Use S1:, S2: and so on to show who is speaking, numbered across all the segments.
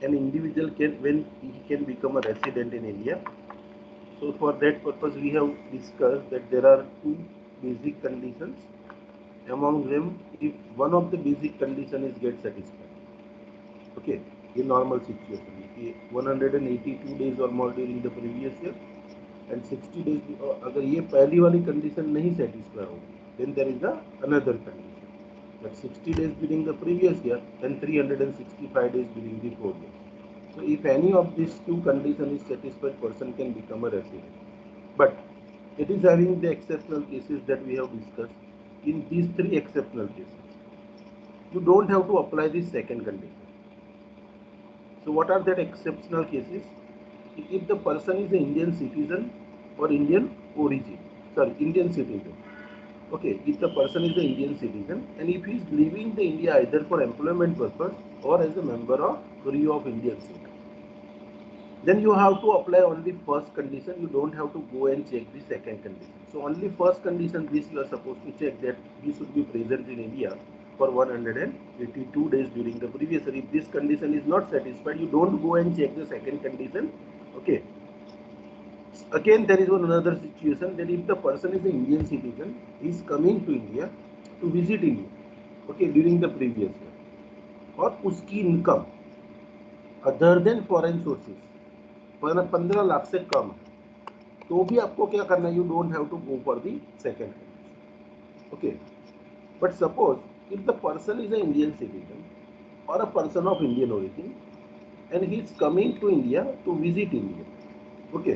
S1: an individual can, when he can become a resident in India. So for that purpose, we have discussed that there are two basic conditions. Among them, if one of the basic condition is get satisfied, okay, in normal situation, कि 182 days or more during the previous year and 60 days, अगर ये पहली वाली condition नहीं satisfy हो, then there is a another condition. But 60 days during the previous year and 365 days during the 4 years. So if any of these two conditions is satisfied, person can become a resident. But it is having the exceptional cases that we have discussed. In these three exceptional cases, you don't have to apply the second condition. So what are that exceptional cases? If the person is an Indian citizen or Indian origin, sorry, Indian citizen. Okay, if the person is an Indian citizen and if he is leaving the India either for employment purpose or as a member of crew of Indian citizen, then you have to apply only first condition. You don't have to go and check the second condition. So only first condition this you are supposed to check, that he should be present in India for 182 days during the previous year. If this condition is not satisfied, you don't go and check the second condition. Okay. Again, there is one another situation that if the person is an Indian citizen, he is coming to India to visit India, okay, during the previous year, और उसकी income other than foreign sources 15 lakh से कम है, तो भी आपको क्या करना है, you don't have to go for the second condition. Okay, but suppose if the person is a Indian citizen और a person of Indian origin and he is coming to India to visit India, okay,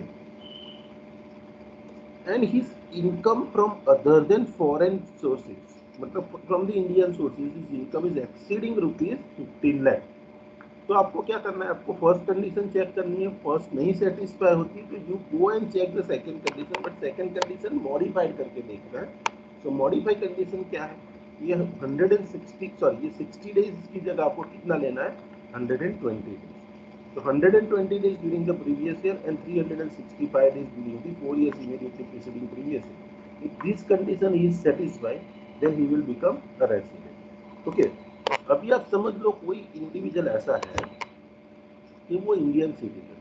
S1: and his income from other than foreign sources, मतलब from the Indian sources, his income is exceeding rupees 15 lakh. तो आपको क्या करना है, आपको first condition check करनी है. First नहीं सेटिस्फाई होती तो you go and check the second condition, but second condition modified करके देखना है. सो मॉडिफाई कंडीशन क्या है, ये 160 सॉरी ये 60 डेज की जगह आपको कितना लेना है, 120 days. So 120 days during the previous year and 365 days during the 4 years immediately preceding previous year. If this condition is satisfied, then he will become a resident. Okay. अभी आप समझ लो कोई इंडिविजुअल ऐसा है कि वो इंडियन सिटीजन,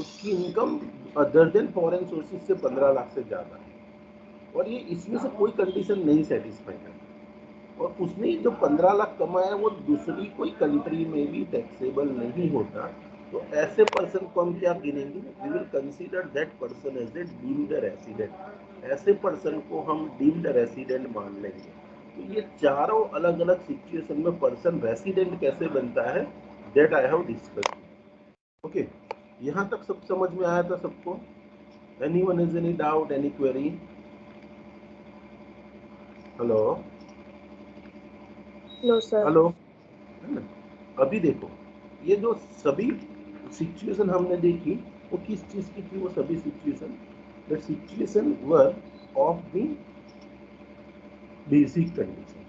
S1: उसकी income other than foreign sources से 15 लाख से ज़्यादा है और ये इसमें से कोई कंडीशन नहीं सेटिस्फाई करता और उसने जो 15 लाख कमाया वो दूसरी कोई कंट्री में भी टैक्सेबल नहीं होता, तो ऐसे पर्सन को हम क्या गिनेंगे, we will consider that person as a deemed resident. ऐसे पर्सन को हम डीम्ड रेसिडेंट मान लेंगे. तो ये चारों अलग अलग सिचुएशन में पर्सन रेसिडेंट कैसे बनता है, that I have discuss. Okay, यहाँ तक सब समझ में आया था सबको? Anyone is any doubt, any query? Hello
S2: no sir.
S1: Hello, है ना? अभी देखो ये जो सभी सिचुएशन हमने देखी वो किस चीज की थी, वो सभी situation, the situation were of the basic condition.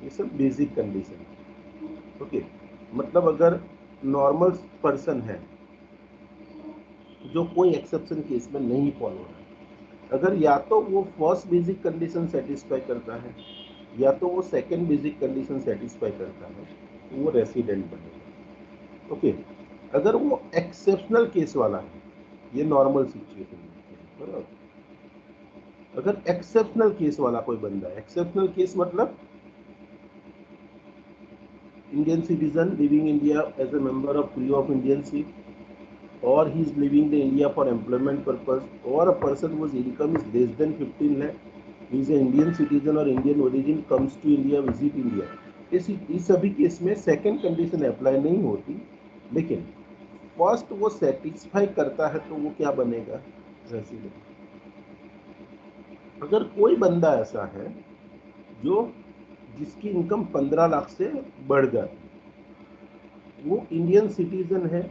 S1: ये सब बेसिक कंडीशन. ओके, मतलब अगर नॉर्मल पर्सन है जो कोई एक्सेप्शन केस में नहीं फॉलो है, अगर या तो वो फर्स्ट बेसिक कंडीशन सेटिस्फाई करता है या तो वो सेकंड बेसिक कंडीशन सेटिस्फाई करता है, तो वो रेसिडेंट बनेगा. ओके, अगर वो एक्सेप्शनल केस वाला है, ये नॉर्मल सिचुएशन है, बराबर. अगर एक्सेप्शनल केस वाला कोई बंदा है, एक्सेप्शनल केस मतलब Indian citizen living India as a member of crew of Indian ship, or he is leaving the India for employment purpose, or a person whose income is less than 15 lakh, he is an Indian citizen or Indian origin, comes to India, visit India. इस सभी case में second condition apply नहीं होती, लेकिन first वो satisfy करता है तो वो क्या बनेगा, रेसिडेंट. अगर कोई बंदा ऐसा है जो जिसकी इनकम 15 लाख से बढ़ जाती, वो इंडियन सिटीजन है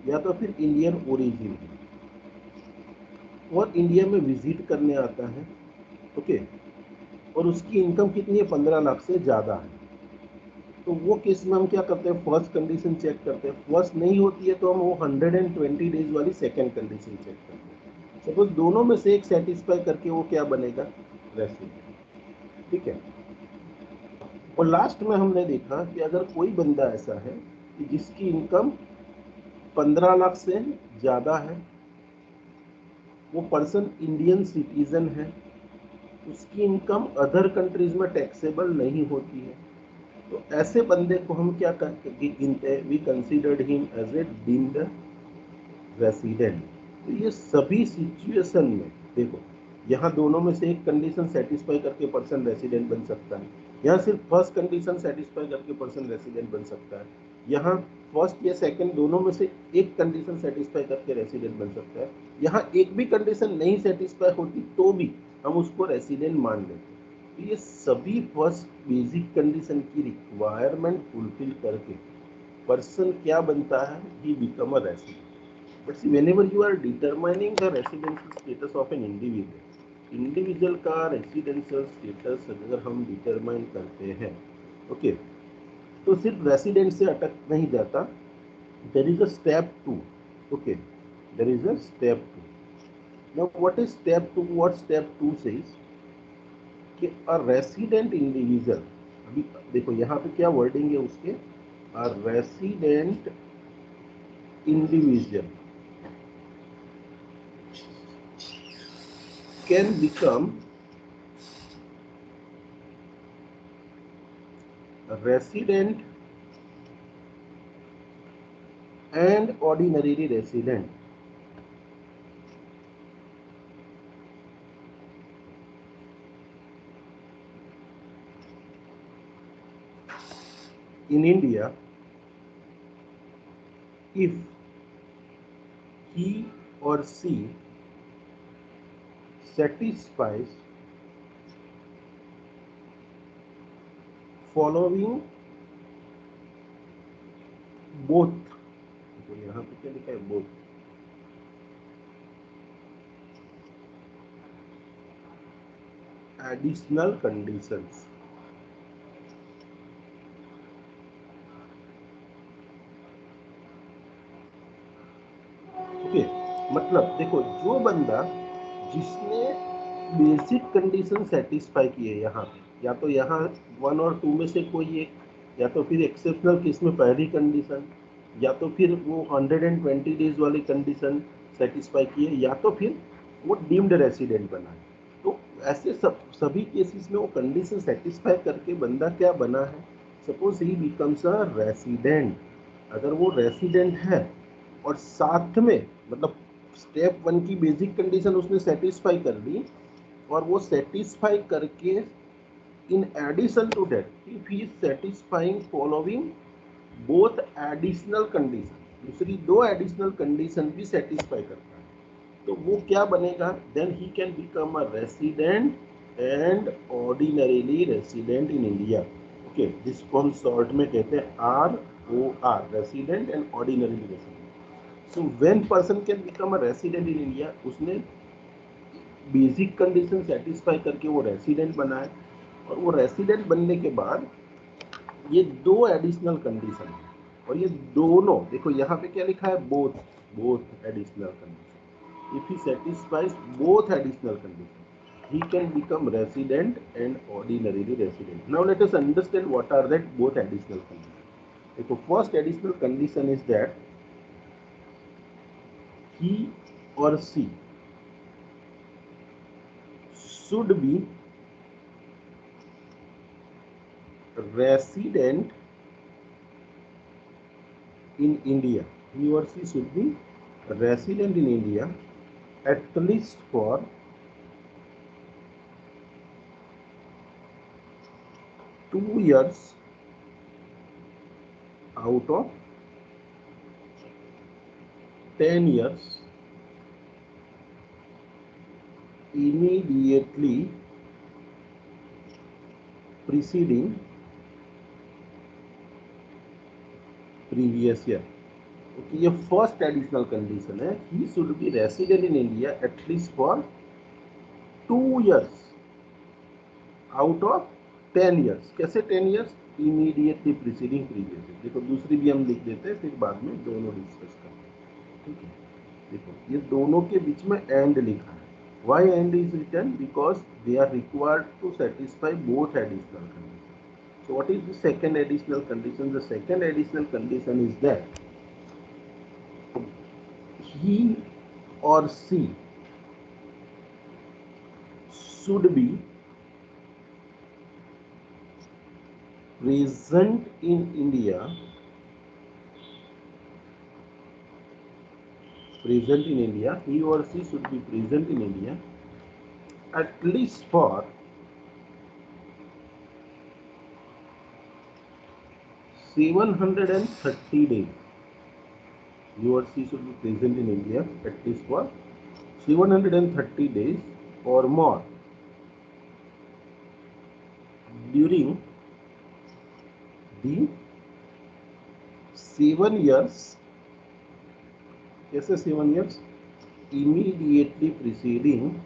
S1: या तो फिर इंडियन ओरिजिन है और इंडिया में विजिट करने आता है, ओके, और उसकी इनकम कितनी है, 15 लाख से ज़्यादा है, तो वो केस में हम क्या करते हैं, फर्स्ट कंडीशन चेक करते हैं. फर्स्ट नहीं होती है तो हम वो 120 डेज वाली सेकेंड कंडीशन चेक करते हैं. सपोज दोनों में से एक सेटिस्फाई करके वो क्या बनेगा, रेसिडेंट. ठीक है. और लास्ट में हमने देखा कि अगर कोई बंदा ऐसा है कि जिसकी इनकम 15 लाख से ज़्यादा है, वो पर्सन इंडियन सिटीजन है, उसकी इनकम अदर कंट्रीज में टैक्सेबल नहीं होती है, तो ऐसे बंदे को हम क्या गिनते हैं? We considered him as a deemed resident. तो ये सभी सिचुएशन में देखो, यहाँ दोनों में से एक कंडीशन सेटिस्फाई करके पर्सन रेसिडेंट बन सकता है, यहाँ सिर्फ फर्स्ट कंडीशन सेटिस्फाई करके पर्सन रेसिडेंट बन सकता है, यहाँ फर्स्ट या सेकंड दोनों में से एक कंडीशन सेटिस्फाई करके रेसिडेंट बन सकता है, यहाँ एक भी कंडीशन नहीं सेटिस्फाई होती तो भी हम उसको रेसिडेंट मान लेते हैं। तो ये सभी फर्स्ट बेसिक कंडीशन की रिक्वायरमेंट फुलफिल करके पर्सन क्या बनता है? He become a resident. But see, whenever you are determining the residential status of an individual का residential status अगर हम determine करते हैं, okay, तो सिर्फ resident से अटक नहीं जाता, there is a step 2, okay, there is a step 2. Now what is step 2? What step 2 says कि a resident individual, अभी देखो यहाँ पे क्या wording है उसके, a resident individual can become resident and ordinary resident in India if he or she satisfies following both, तो यहाँ पे क्या लिखा है? both additional conditions। ओके, मतलब देखो, जो बंदा जिसने बेसिक कंडीशन सेटिस्फाई किए यहाँ पे, या तो यहाँ 1 और 2 में से कोई एक, या तो फिर एक्सेप्शनल केस में पहली कंडीशन, या तो फिर वो 120 डेज वाली कंडीशन सेटिस्फाई किए, या तो फिर वो डीम्ड रेसिडेंट बना है, तो ऐसे सभी केसेस में वो कंडीशन सेटिस्फाई करके बंदा क्या बना है? Suppose he becomes a resident. अगर वो रेसिडेंट है और साथ में, मतलब स्टेप 1 की बेसिक कंडीशन उसने सेटिस्फाई कर ली, और वो सेटिस्फाई करके in addition to that if he is satisfying following both additional condition, दूसरी दो एडिशनल कंडीशन भी सेटिस्फाई करता है, तो वो क्या बनेगा? Then he can become a resident and ordinarily resident in India. Okay, जिसको हम शॉर्ट में कहते हैं ROR, resident and ordinarily resident. So when person can become a resident in India, उसने बेसिक कंडीशन सेटिस्फाई करके वो रेसिडेंट बना है, और वो रेसिडेंट बनने के बाद ये दो एडिशनल कंडीशन है, और ये दोनों देखो यहाँ पे क्या लिखा है? Both additional condition. If he satisfies both additional condition he can become resident and ordinarily resident. Now let us understand what are that both additional conditions. देखो, first additional condition is that he or she should be resident in India. He or she should be resident in India at least for 2 years out of 10 years immediately preceding previous year. Okay, ये first additional condition है, he should be resident in India at least for 2 years out of 10 years। कैसे 10 years? Immediately preceding previous year. देखो, दूसरी भी हम लिख देते हैं, फिर बाद में दोनों डिस्कस करते हैं, ठीक है? देखो, ये दोनों के बीच में एंड लिखा है। Why and is written? Because they are required to satisfy both additional conditions. So what is the second additional condition? The second additional condition is that he or she should be present in India he or she should be present in India at least for 730 days. He or she should be present in India at least for 730 days or more during the 7 years. कैसे 7 years? Immediately preceding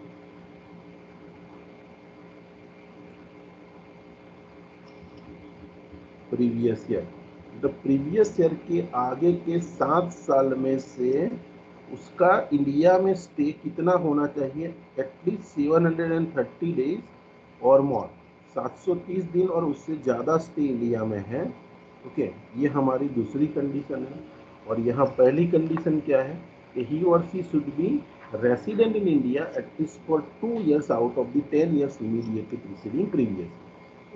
S1: previous year. The previous year के आगे के 7 साल में से उसका India में stay कितना होना चाहिए? एटलीस्ट 730 डेज और मोर, 730 दिन और उससे ज़्यादा स्टे इंडिया में है। ओके, ये हमारी दूसरी कंडीशन है। और यहाँ पहली कंडीशन क्या है कि ही और she should be resident in India at least for 2 years out of the 10 years immediately preceding previous.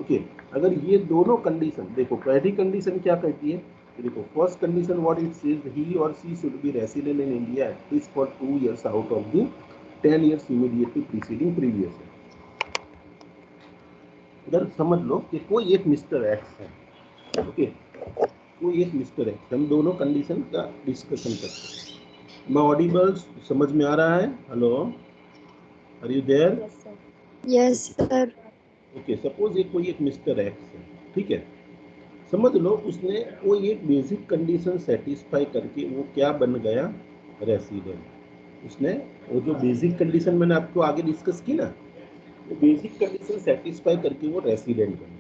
S1: Okay, अगर ये दोनों कंडीशन देखो, पहली कंडीशन क्या कहती है? देखो, first condition what it says, he और she should be resident in India at least for 2 years out of the 10 years immediately preceding previous. इधर समझ लो कि कोई एक मिस्टर एक्स है। ओके, कोई एक मिस्टर एक्स, हम दोनों कंडीशन का डिस्कशन करते हैं। मैं ऑडिबल, समझ में आ रहा है? Hello, are you there?
S2: Yes sir.
S1: Okay, suppose ये कोई एक मिस्टर एक्स है, ठीक है। समझ लो उसने कोई एक बेसिक कंडीशन सेटिस्फाई करके वो क्या बन गया? रेसिडेंट। उसने वो जो बेसिक कंडीशन मैंने आपको आगे डिस्कस की ना, वो बेसिक कंडीशन सेटिस्फाई करके वो रेसिडेंट बन गया।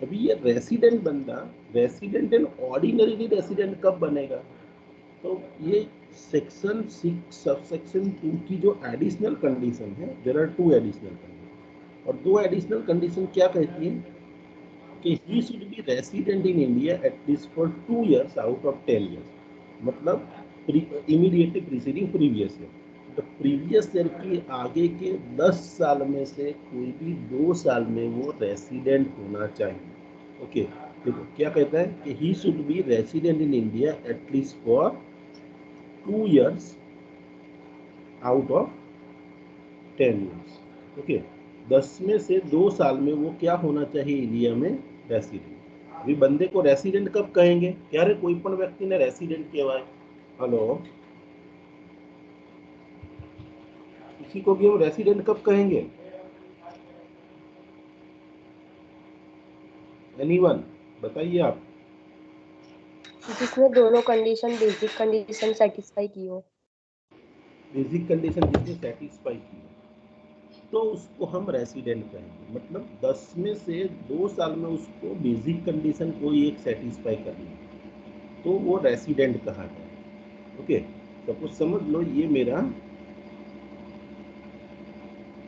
S1: अभी ये रेसिडेंट बंदा रेसिडेंट एंड ऑर्डिनरी रेसिडेंट कब बनेगा? तो ये सेक्शन 6 सबसेक्शन 2 की जो एडिशनल कंडीशन है, देयर आर 2 एडिशनल कंडीशन, और 2 एडिशनल कंडीशन क्या कहती है कि he should be resident in India at least for 2 years out of 10 years, मतलब immediately preceding previous year। तो प्रीवियस ईयर के आगे के 10 साल में से कोई भी 2 साल में वो रेसिडेंट होना चाहिए। ओके, देखो क्या कहता है कि he should be resident in India at least for 2 years out of 10 years। Okay, 10 में से 2 साल में वो क्या होना चाहिए? इंडिया में रेसिडेंट। अभी बंदे को रेसिडेंट कब कहेंगे? क्या रे, कोई पण व्यक्ति ने रेसिडेंट कहवाय? हेलो, किसी को भी हम रेसिडेंट कब कहेंगे? एनीवन, बताइए आप।
S2: जिसने दोनों कंडीशन बेसिक कंडीशन सेटिस्फाई की हो।
S1: बेसिक कंडीशन जिसने सेटिस्फाई की तो उसको हम रेसिडेंट कहेंगे। मतलब 10 में से 2 साल में उसको बेसिक कंडीशन कोई एक सेटिस्फाई करनी है तो वो रेसिडेंट कहा जाए। ओके, सपोज समझ लो ये मेरा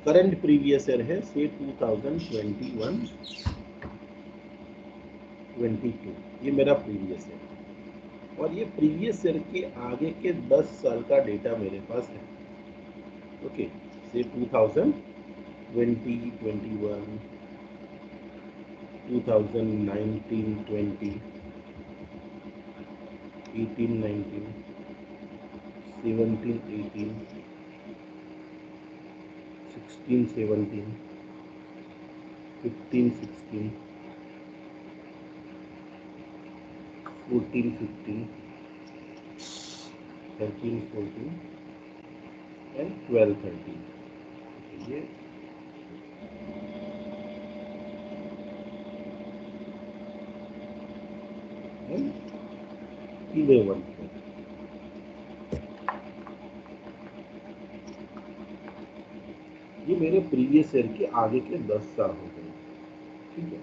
S1: करंट प्रीवियस ईयर है, से 2021 22, ये मेरा प्रीवियस ईयर, और ये प्रीवियस ईयर के आगे के 10 साल का डेटा मेरे पास है। ओके, से 2020, 21, 2019, 20, 18, 19, 17, 18, 16, 17, 15, 16, 14, 15, 13, 14 एंड 12, 13। ये एंड 11। ये मेरे प्रीवियस ईयर के आगे के 10 साल हो गए, ठीक है।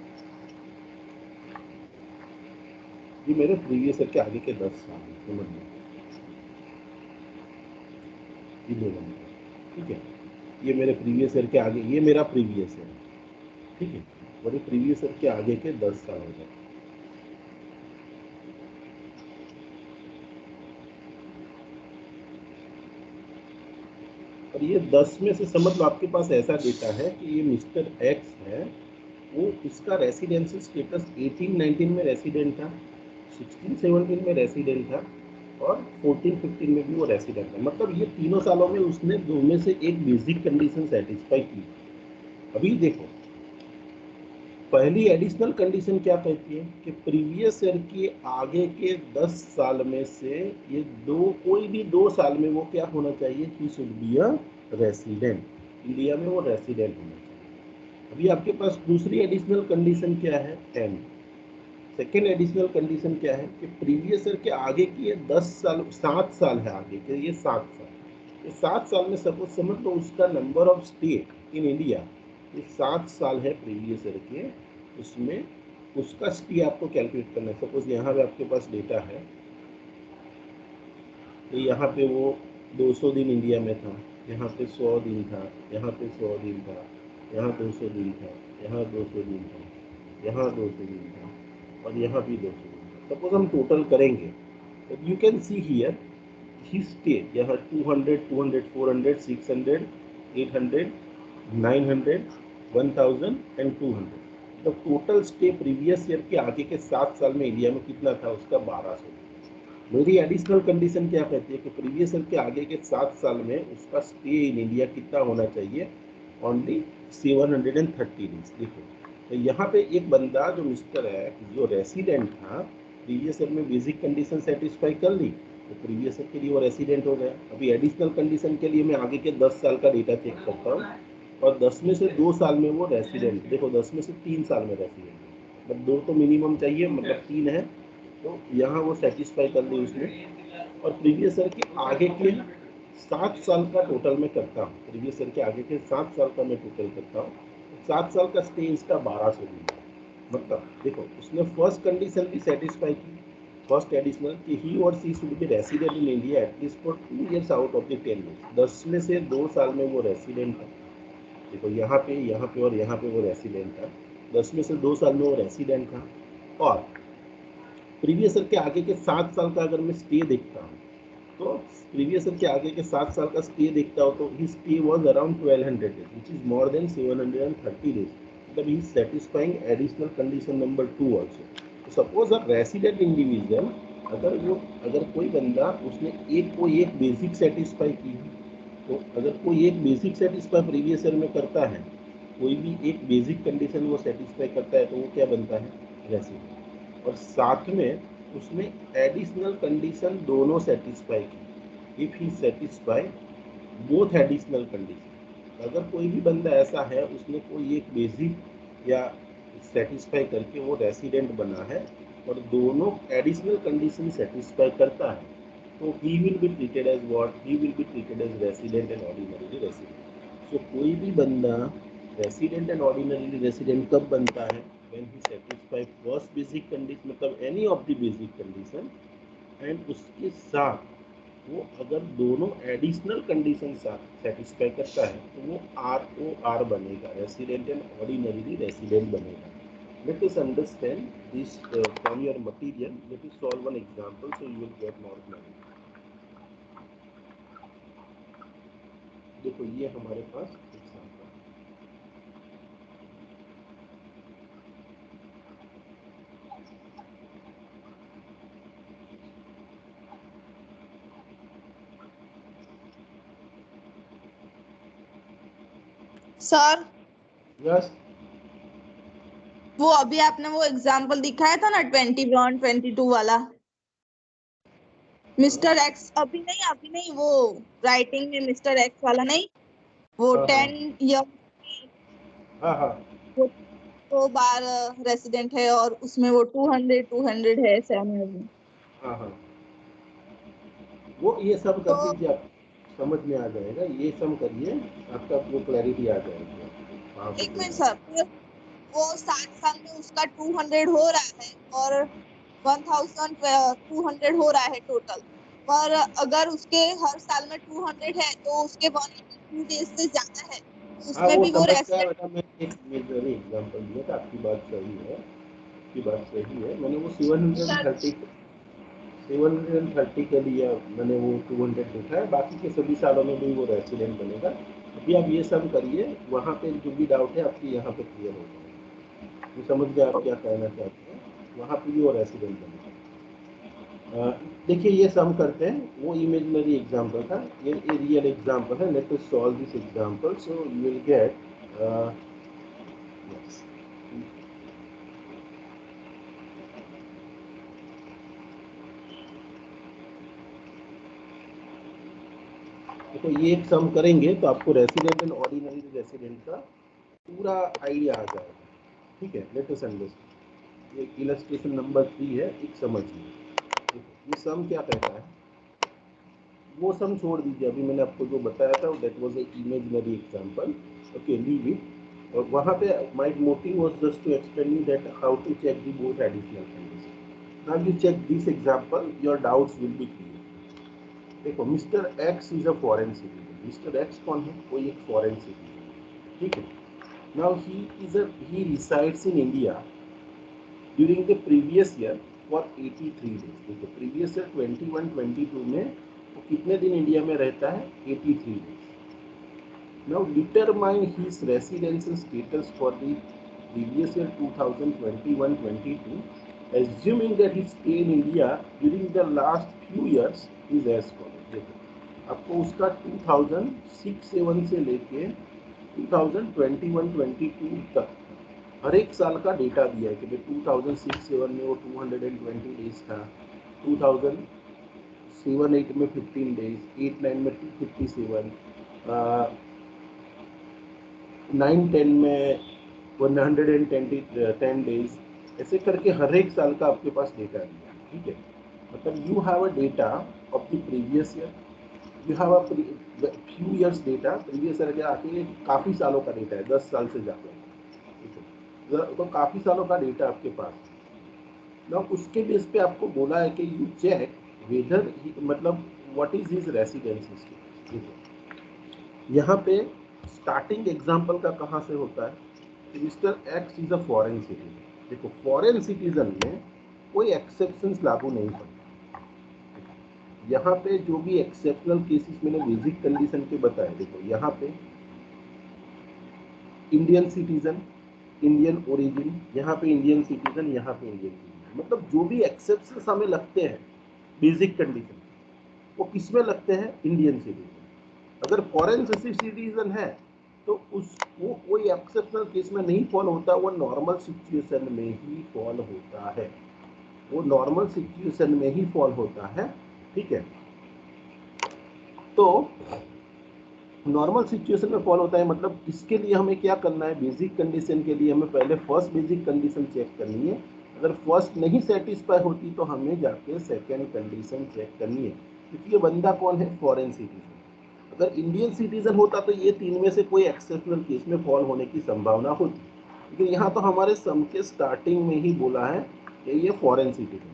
S1: ये मेरे प्रीवियस ईयर के आगे के 10 साल है, समझ लो 11, ठीक है। ये मेरे प्रीवियस ईयर के आगे, ये मेरा प्रीवियस ईयर, ठीक है। और ये प्रीवियस ईयर के आगे के 10 साल हो जाए। और ये 10 में से समझ लो आपके पास ऐसा डेटा है कि ये मिस्टर एक्स है, वो इसका रेसिडेंशियल स्टेटस 18-19 में रेसिडेंट था, 16-17 में रेसिडेंट था और 14-15 में भी वो रेसिडेंट था। मतलब ये तीनों सालों में उसने दो में से एक बेसिक कंडीशन सेटिस्फाई की। अभी देखो, पहली एडिशनल कंडीशन क्या कहती है कि प्रीवियस ईयर के आगे के 10 साल में से ये कोई भी 2 साल में वो क्या होना चाहिए, ही should be a resident, India में वो रेसिडेंट होना चाहिए। अभी आपके पास दूसरी एडिशनल कंडीशन क्या है, एन। सेकेंड एडिशनल कंडीशन क्या है कि प्रीवियस ईयर के आगे की ये 10 साल 7 साल है आगे के, ये 7 साल, ये 7 साल में सपोज समझ लो उसका number of stay in India ये 7 साल है प्रीवियस ईयर के, उसमें उसका स्टे आपको कैलकुलेट करना है। सपोज यहाँ पे आपके पास डेटा है, तो यहाँ पे वो 200 दिन इंडिया में था, यहाँ पे 100 दिन था, यहाँ पे 100 दिन था, यहाँ 200 दिन था, यहाँ 200 दिन था, यहाँ 200 दिन था और यहाँ भी 200 दिन था। सपोज हम टोटल करेंगे तो you can see here he stay यहाँ 200, 200, 400, 600, 800, 900, 1000 एंड 200। तो टोटल स्टे प्रीवियस ईयर के आगे के 7 साल में इंडिया में कितना था, उसका 1200। मेरी एडिशनल कंडीशन क्या कहती है कि प्रीवियस ईयर के आगे के 7 साल में उसका स्टे इन इंडिया कितना होना चाहिए, ओनली 730 डेज। देखो, तो यहाँ पे एक बंदा जो मिस्टर है, जो रेसिडेंट था, प्रीवियस ईयर में बेसिक कंडीशन सेटिस्फाई कर ली, तो प्रीवियस ईयर के लिए वो रेसिडेंट हो गया। अभी एडिशनल कंडीशन के लिए मैं आगे के 10 साल का डेटा चेक करता हूँ, और 10 में से 2 साल में वो रेसिडेंट, देखो 10 में से 3 साल में रेसिडेंट है, मतलब 2 तो मिनिमम चाहिए, मतलब 3 है, तो यहाँ वो सेटिस्फाई कर ली उसने। और प्रीवियस ईयर के आगे के 7 साल का टोटल में करता हूँ, प्रीवियस ईयर के आगे के 7 साल का मैं टोटल करता हूँ, 7 साल का स्टे इसका 1200 दिन। मतलब देखो, उसने फर्स्ट कंडीशन भी सेटिस्फाई की, फर्स्ट एडिशनल कि ही और she should be resident in India at least for 2 years out of the 10 years। 10 में से 2 साल में वो रेसिडेंट था। देखो यहाँ पे और यहाँ पे वो रेसिडेंट था, 10 में से 2 साल में वो रेसिडेंट था। और प्रीवियस ईयर के आगे के 7 साल का अगर मैं स्टे देखता हूँ, तो प्रीवियस ईयर के आगे के 7 साल का स्टे देखता हो तो he stay was around 1200 days, which is more than 730 days. मतलब he satisfying additional condition number 2 also. Suppose a resident individual, अगर कोई बंदा उसने एक बेसिक सेटिस्फाई की है, तो अगर कोई एक बेसिक सेटिस्फाई प्रीवियस ईयर में करता है, कोई भी एक बेसिक कंडीशन वो सेटिस्फाई करता है, तो वो क्या बनता है, रेसिडेंट। और साथ में उसने एडिशनल कंडीशन दोनों सेटिस्फाई की, if he satisfy both additional condition. अगर कोई भी बंदा ऐसा है उसने कोई एक बेसिक या सेटिस्फाई करके वो रेसिडेंट बना है और दोनों एडिशनल कंडीशन सेटिस्फाई करता है, तो he will be treated as what, he will be treated as resident and ordinary resident. So कोई भी बंदा रेसिडेंट एंड ऑर्डिनरी रेसिडेंट कब बनता है, when he satisfy first basic condition, मतलब any of the basic condition, and उसके साथ वो अगर दोनों एडिशनल कंडीशन सेटिस्फाई करता है, तो वो ROR बनेगा, रेसिडेंट एंड ऑर्डिनरी रेसिडेंट बनेगा। Let us understand this from your material. Let us solve one example so you will get more clarity. देखो ये हमारे पास एग्जाम्पल है।
S3: सर,
S1: यस,
S3: वो अभी आपने वो एग्जाम्पल दिखाया था ना 21 22 वाला, मिस्टर एक्स, अभी नहीं वो राइटिंग में मिस्टर एक्स वाला नहीं, वो
S1: हाँ
S3: 10 ईयर
S1: हाँ हाँ
S3: वो 2 बार रेसिडेंट है और उसमें वो 200 है 700।
S1: हाँ हाँ, वो ये सब कर
S3: तो
S1: दीजिए, आप समझ में आ जाएगा, ये सब करिए, आपका वो क्लैरिटी आ जाएगी। हाँ
S3: एक
S1: बोलिए।
S3: मिनट सर, फिर वो 7 साल में उसका 200 हो रहा है और 1200 हो रहा है टोटल, पर अगर उसके हर साल में 200 है तो उसके 182 डेज से ज्यादा है।
S1: हाँ
S3: उसमें
S1: वो
S3: भी वो
S1: समझ गया
S3: रेसिडेंट।
S1: बेटा, मैं एक मेजर एग्जांपल दिया था, आपकी बात सही है, आपकी बात सही है। मैंने वो 730 के लिए मैंने वो 200 देखा है, बाकी के सभी सालों में भी वो रेसिडेंट बनेगा। अभी आप ये सब करिए, वहाँ पे जो भी डाउट है आपकी यहाँ पे क्लियर हो जाएगा। मैं समझ गया आप क्या कहना चाहते हैं, वहाँ पे भी वो रेसिडेंट बनेगा। देखिए ये सम करते हैं, वो इमेजिनरी एग्जांपल था, ये रियल एग्जांपल है। Let us solve this example, so you will get yes. देखो ये एक सम करेंगे तो आपको रेसिडेंट एंड ऑर्डिनरी रेसिडेंट का पूरा आइडिया आ जाएगा। ठीक है, लेट अस अंडरस्टैंड। ये इलस्ट्रेशन नंबर 3 है, एक समझिए। देखो ये सम क्या कहता है, वो सम छोड़ दीजिए, अभी मैंने आपको जो बताया था that was a imaginary example, okay leave it. और वहाँ पे my motive was just to explain you that how to check the both additional condition. Now you check this example, your doubts will be clear. देखो mister X is a foreign citizen. Mister X कौन है, कोई एक foreign citizen, ठीक है। Now he resides in India during the previous year for 83 days. देखो previous year 21-22 में वो कितने दिन इंडिया में रहता है, 83 days. Now determine his residential status for the previous year 2021-22, assuming that his stay in India during the last few years is as follows। देखो आपको उसका 2006-7 से लेके 2021-22 तक हर एक साल का डेटा दिया है कि भाई 2006-7 में वो 220 डेज था, 2007-8 में 15 डेज, 8-9 में 257, 9-10 में 110 डेज, ऐसे करके हर एक साल का आपके पास डेटा दिया है। ठीक है, मतलब you have a data of the previous year, you have a few years data. Previous year के आके काफ़ी सालों का डेटा है, 10 साल से ज़्यादा। तो काफ़ी सालों का डेटा आपके पास है ना, उसके बेस पे आपको बोला है कि यू चेक वेदर, मतलब what is his residency status. यहाँ पे स्टार्टिंग एग्जांपल का कहाँ से होता है कि mister X is a foreign citizen. देखो फॉरेन सिटीजन में कोई एक्सेप्शंस लागू नहीं पड़ता। यहाँ पे जो भी एक्सेप्शनल केसेस मैंने बेसिक कंडीशन के बताए, देखो यहाँ पे इंडियन सिटीजन, इंडियन ओरिजिन, यहाँ पे इंडियन सिटीजन, यहाँ पे इंडियन सिटीजन, मतलब जो भी एक्सेप्शंस हमें लगते हैं बेसिक कंडीशन, वो किस में लगते हैं, इंडियन सिटीजन। अगर फॉरेन सिटीजन है तो उस वो कोई एक्सेप्शनल केस में नहीं फॉल होता, वो नॉर्मल सिचुएशन में ही फॉल होता है, वो नॉर्मल सिचुएशन में ही फॉल होता है। ठीक है, तो नॉर्मल सिचुएशन में फॉल होता है, मतलब इसके लिए हमें क्या करना है, बेसिक कंडीशन के लिए हमें पहले फर्स्ट बेसिक कंडीशन चेक करनी है। अगर फर्स्ट नहीं सेटिस्फाई होती तो हमें जाके सेकेंड कंडीशन चेक करनी है, क्योंकि ये बंदा कौन है, फॉरेन सिटीजन। अगर इंडियन सिटीजन होता तो ये तीन में से कोई एक्सेप्शनल केस में फॉल होने की संभावना होती, लेकिन यहाँ तो हमारे सम के स्टार्टिंग में ही बोला है कि ये फॉरेन सिटीजन।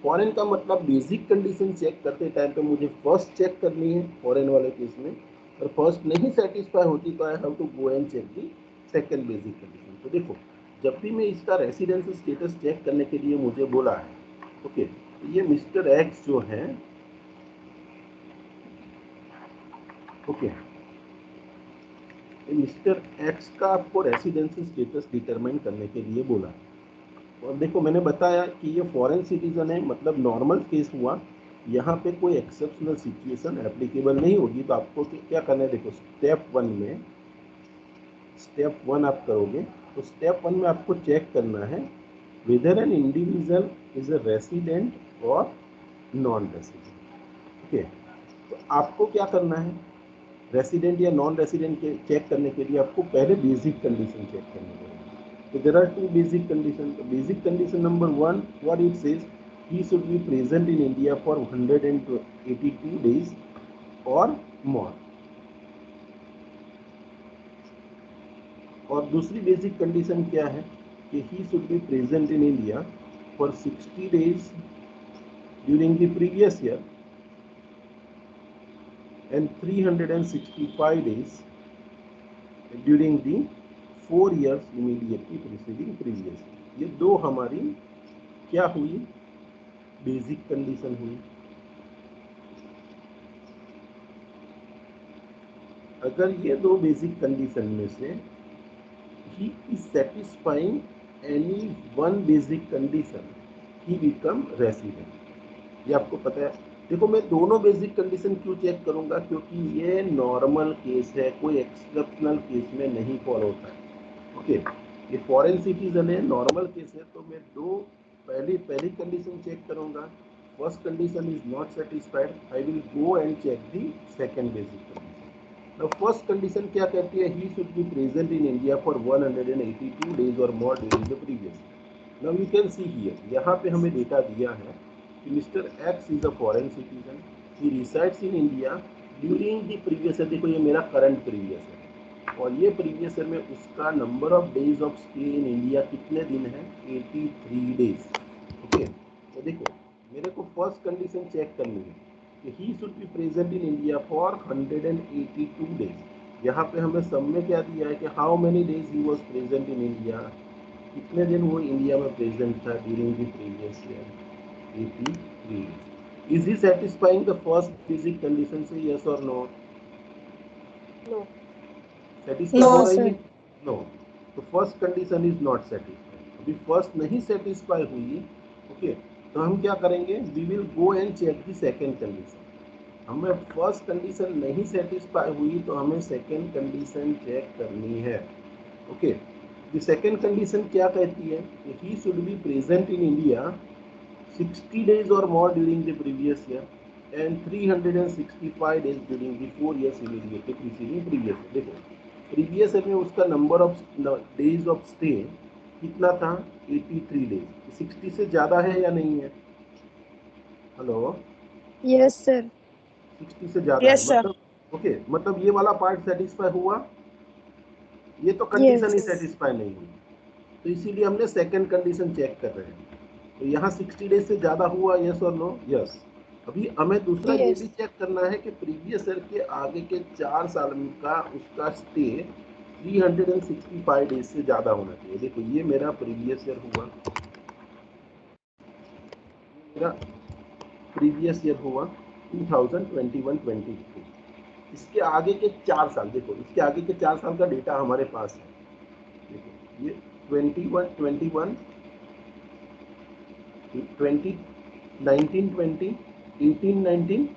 S1: फॉरेन का मतलब बेसिक कंडीशन चेक करते टाइम पे मुझे फर्स्ट चेक करनी है फॉरेन वाले केस में, और फर्स्ट नहीं सेटिस्फाई होती तो I have to go and check the second basic condition. तो देखो जब भी मैं इसका रेसिडेंशियल स्टेटस चेक करने के लिए मुझे बोला है, ओके, तो ये मिस्टर एक्स जो है, ओके, मिस्टर एक्स का आपको रेसिडेंशियल स्टेटस डिटरमाइन करने के लिए बोला है। और देखो मैंने बताया कि ये फॉरेन सिटीजन है, मतलब नॉर्मल केस हुआ, यहाँ पे कोई एक्सेप्शनल सिचुएशन एप्लीकेबल नहीं होगी। तो आपको क्या करना है, देखो स्टेप 1 में, स्टेप 1 आप करोगे तो स्टेप 1 में आपको चेक करना है whether an individual is a resident और नॉन रेसिडेंट। ओके, तो आपको क्या करना है, रेसिडेंट या नॉन रेसिडेंट के चेक करने के लिए आपको पहले बेसिक कंडीशन चेक करनी पड़ेगी। तो there are two basic condition. Basic condition number 1 what it says, he should be present in India for 182 days और मोर। और दूसरी बेसिक कंडीशन क्या है कि he should be present in India for 60 days during the previous year and 365 days during the 4 years immediately preceding previous. ये दो हमारी क्या हुई, बेसिक कंडीशन हुई। अगर ये दो बेसिक कंडीशन में से ही is satisfying any one basic condition, he become resident. ये आपको पता है। देखो मैं दोनों बेसिक कंडीशन क्यों चेक करूंगा, क्योंकि ये नॉर्मल केस है, कोई एक्सेप्शनल केस में नहीं फॉलो होता है। ओके, ये फॉरेन सिटीजन है, नॉर्मल केस है, तो मैं दो पहली कंडीशन चेक करूंगा। First condition is not satisfied, I will go and check the second basic condition. Now first condition क्या कहती है, he should be present in India for 182 days और more during the previous. Now you can see here, यहाँ पे हमें data दिया है कि mister X is a foreign citizen, he resides in India during the previous year. देखो ये मेरा करंट प्रीवियस है, और ये प्रीवियस ईयर में उसका number of days of stay in India कितने दिन है, 83 डेज। ओके, तो देखो मेरे को फर्स्ट कंडीशन चेक करनी है कि he should be present in India for 182 days. यहाँ पे हमें सब में क्या दिया है कि how many days he was present in India, कितने दिन वो इंडिया में प्रेजेंट था during the previous year, 83 days. Is he satisfying the first basic condition से, यस और नो?
S2: नो।
S1: सेटिस्फाई
S3: नो
S1: हो
S2: नो
S1: रही है?
S2: सर।
S1: नो। तो first condition is not satisfied. अभी फर्स्ट नहीं सेटिस्फाई हुई, ओके, तो हम क्या करेंगे, we will go and check the second condition. हमें फर्स्ट कंडीशन नहीं सेटिस्फाई हुई तो हमें सेकंड कंडीशन चेक करनी है। ओके, द सेकंड कंडीशन क्या कहती है कि he should be present in India 60 days or more during the previous year and 365 days during the 4 years immediately preceding previous year। देखो प्रीवियस ईयर में उसका number of days of stay कितना था, 83 days. 60 से ज़्यादा है या नहीं है? Hello,
S2: yes sir.
S1: 60 से ज़्यादा है,
S3: यस सर।
S1: मतलब ओके, मतलब ये वाला पार्ट सेटिस्फाई हुआ, ये तो कंडीशन ही
S2: यस।
S1: सेटिस्फाई नहीं हुई, तो इसीलिए हमने सेकंड कंडीशन चेक कर रहे हैं। तो यहाँ 60 डेज से ज़्यादा हुआ, यस और नो? यस। अभी हमें दूसरा ये भी
S2: यस।
S1: चेक करना है कि प्रीवियस ईयर के आगे के 4 साल का उसका स्टे 365 डेज से ज़्यादा होना चाहिए। देखो ये मेरा प्रीवियस ईयर हुआ, मेरा प्रीवियस ईयर हुआ 2021-22। इसके आगे के 4 साल, देखो इसके आगे के 4 साल का डेटा हमारे पास है। देखो ये 21 21 20 19 20 18 19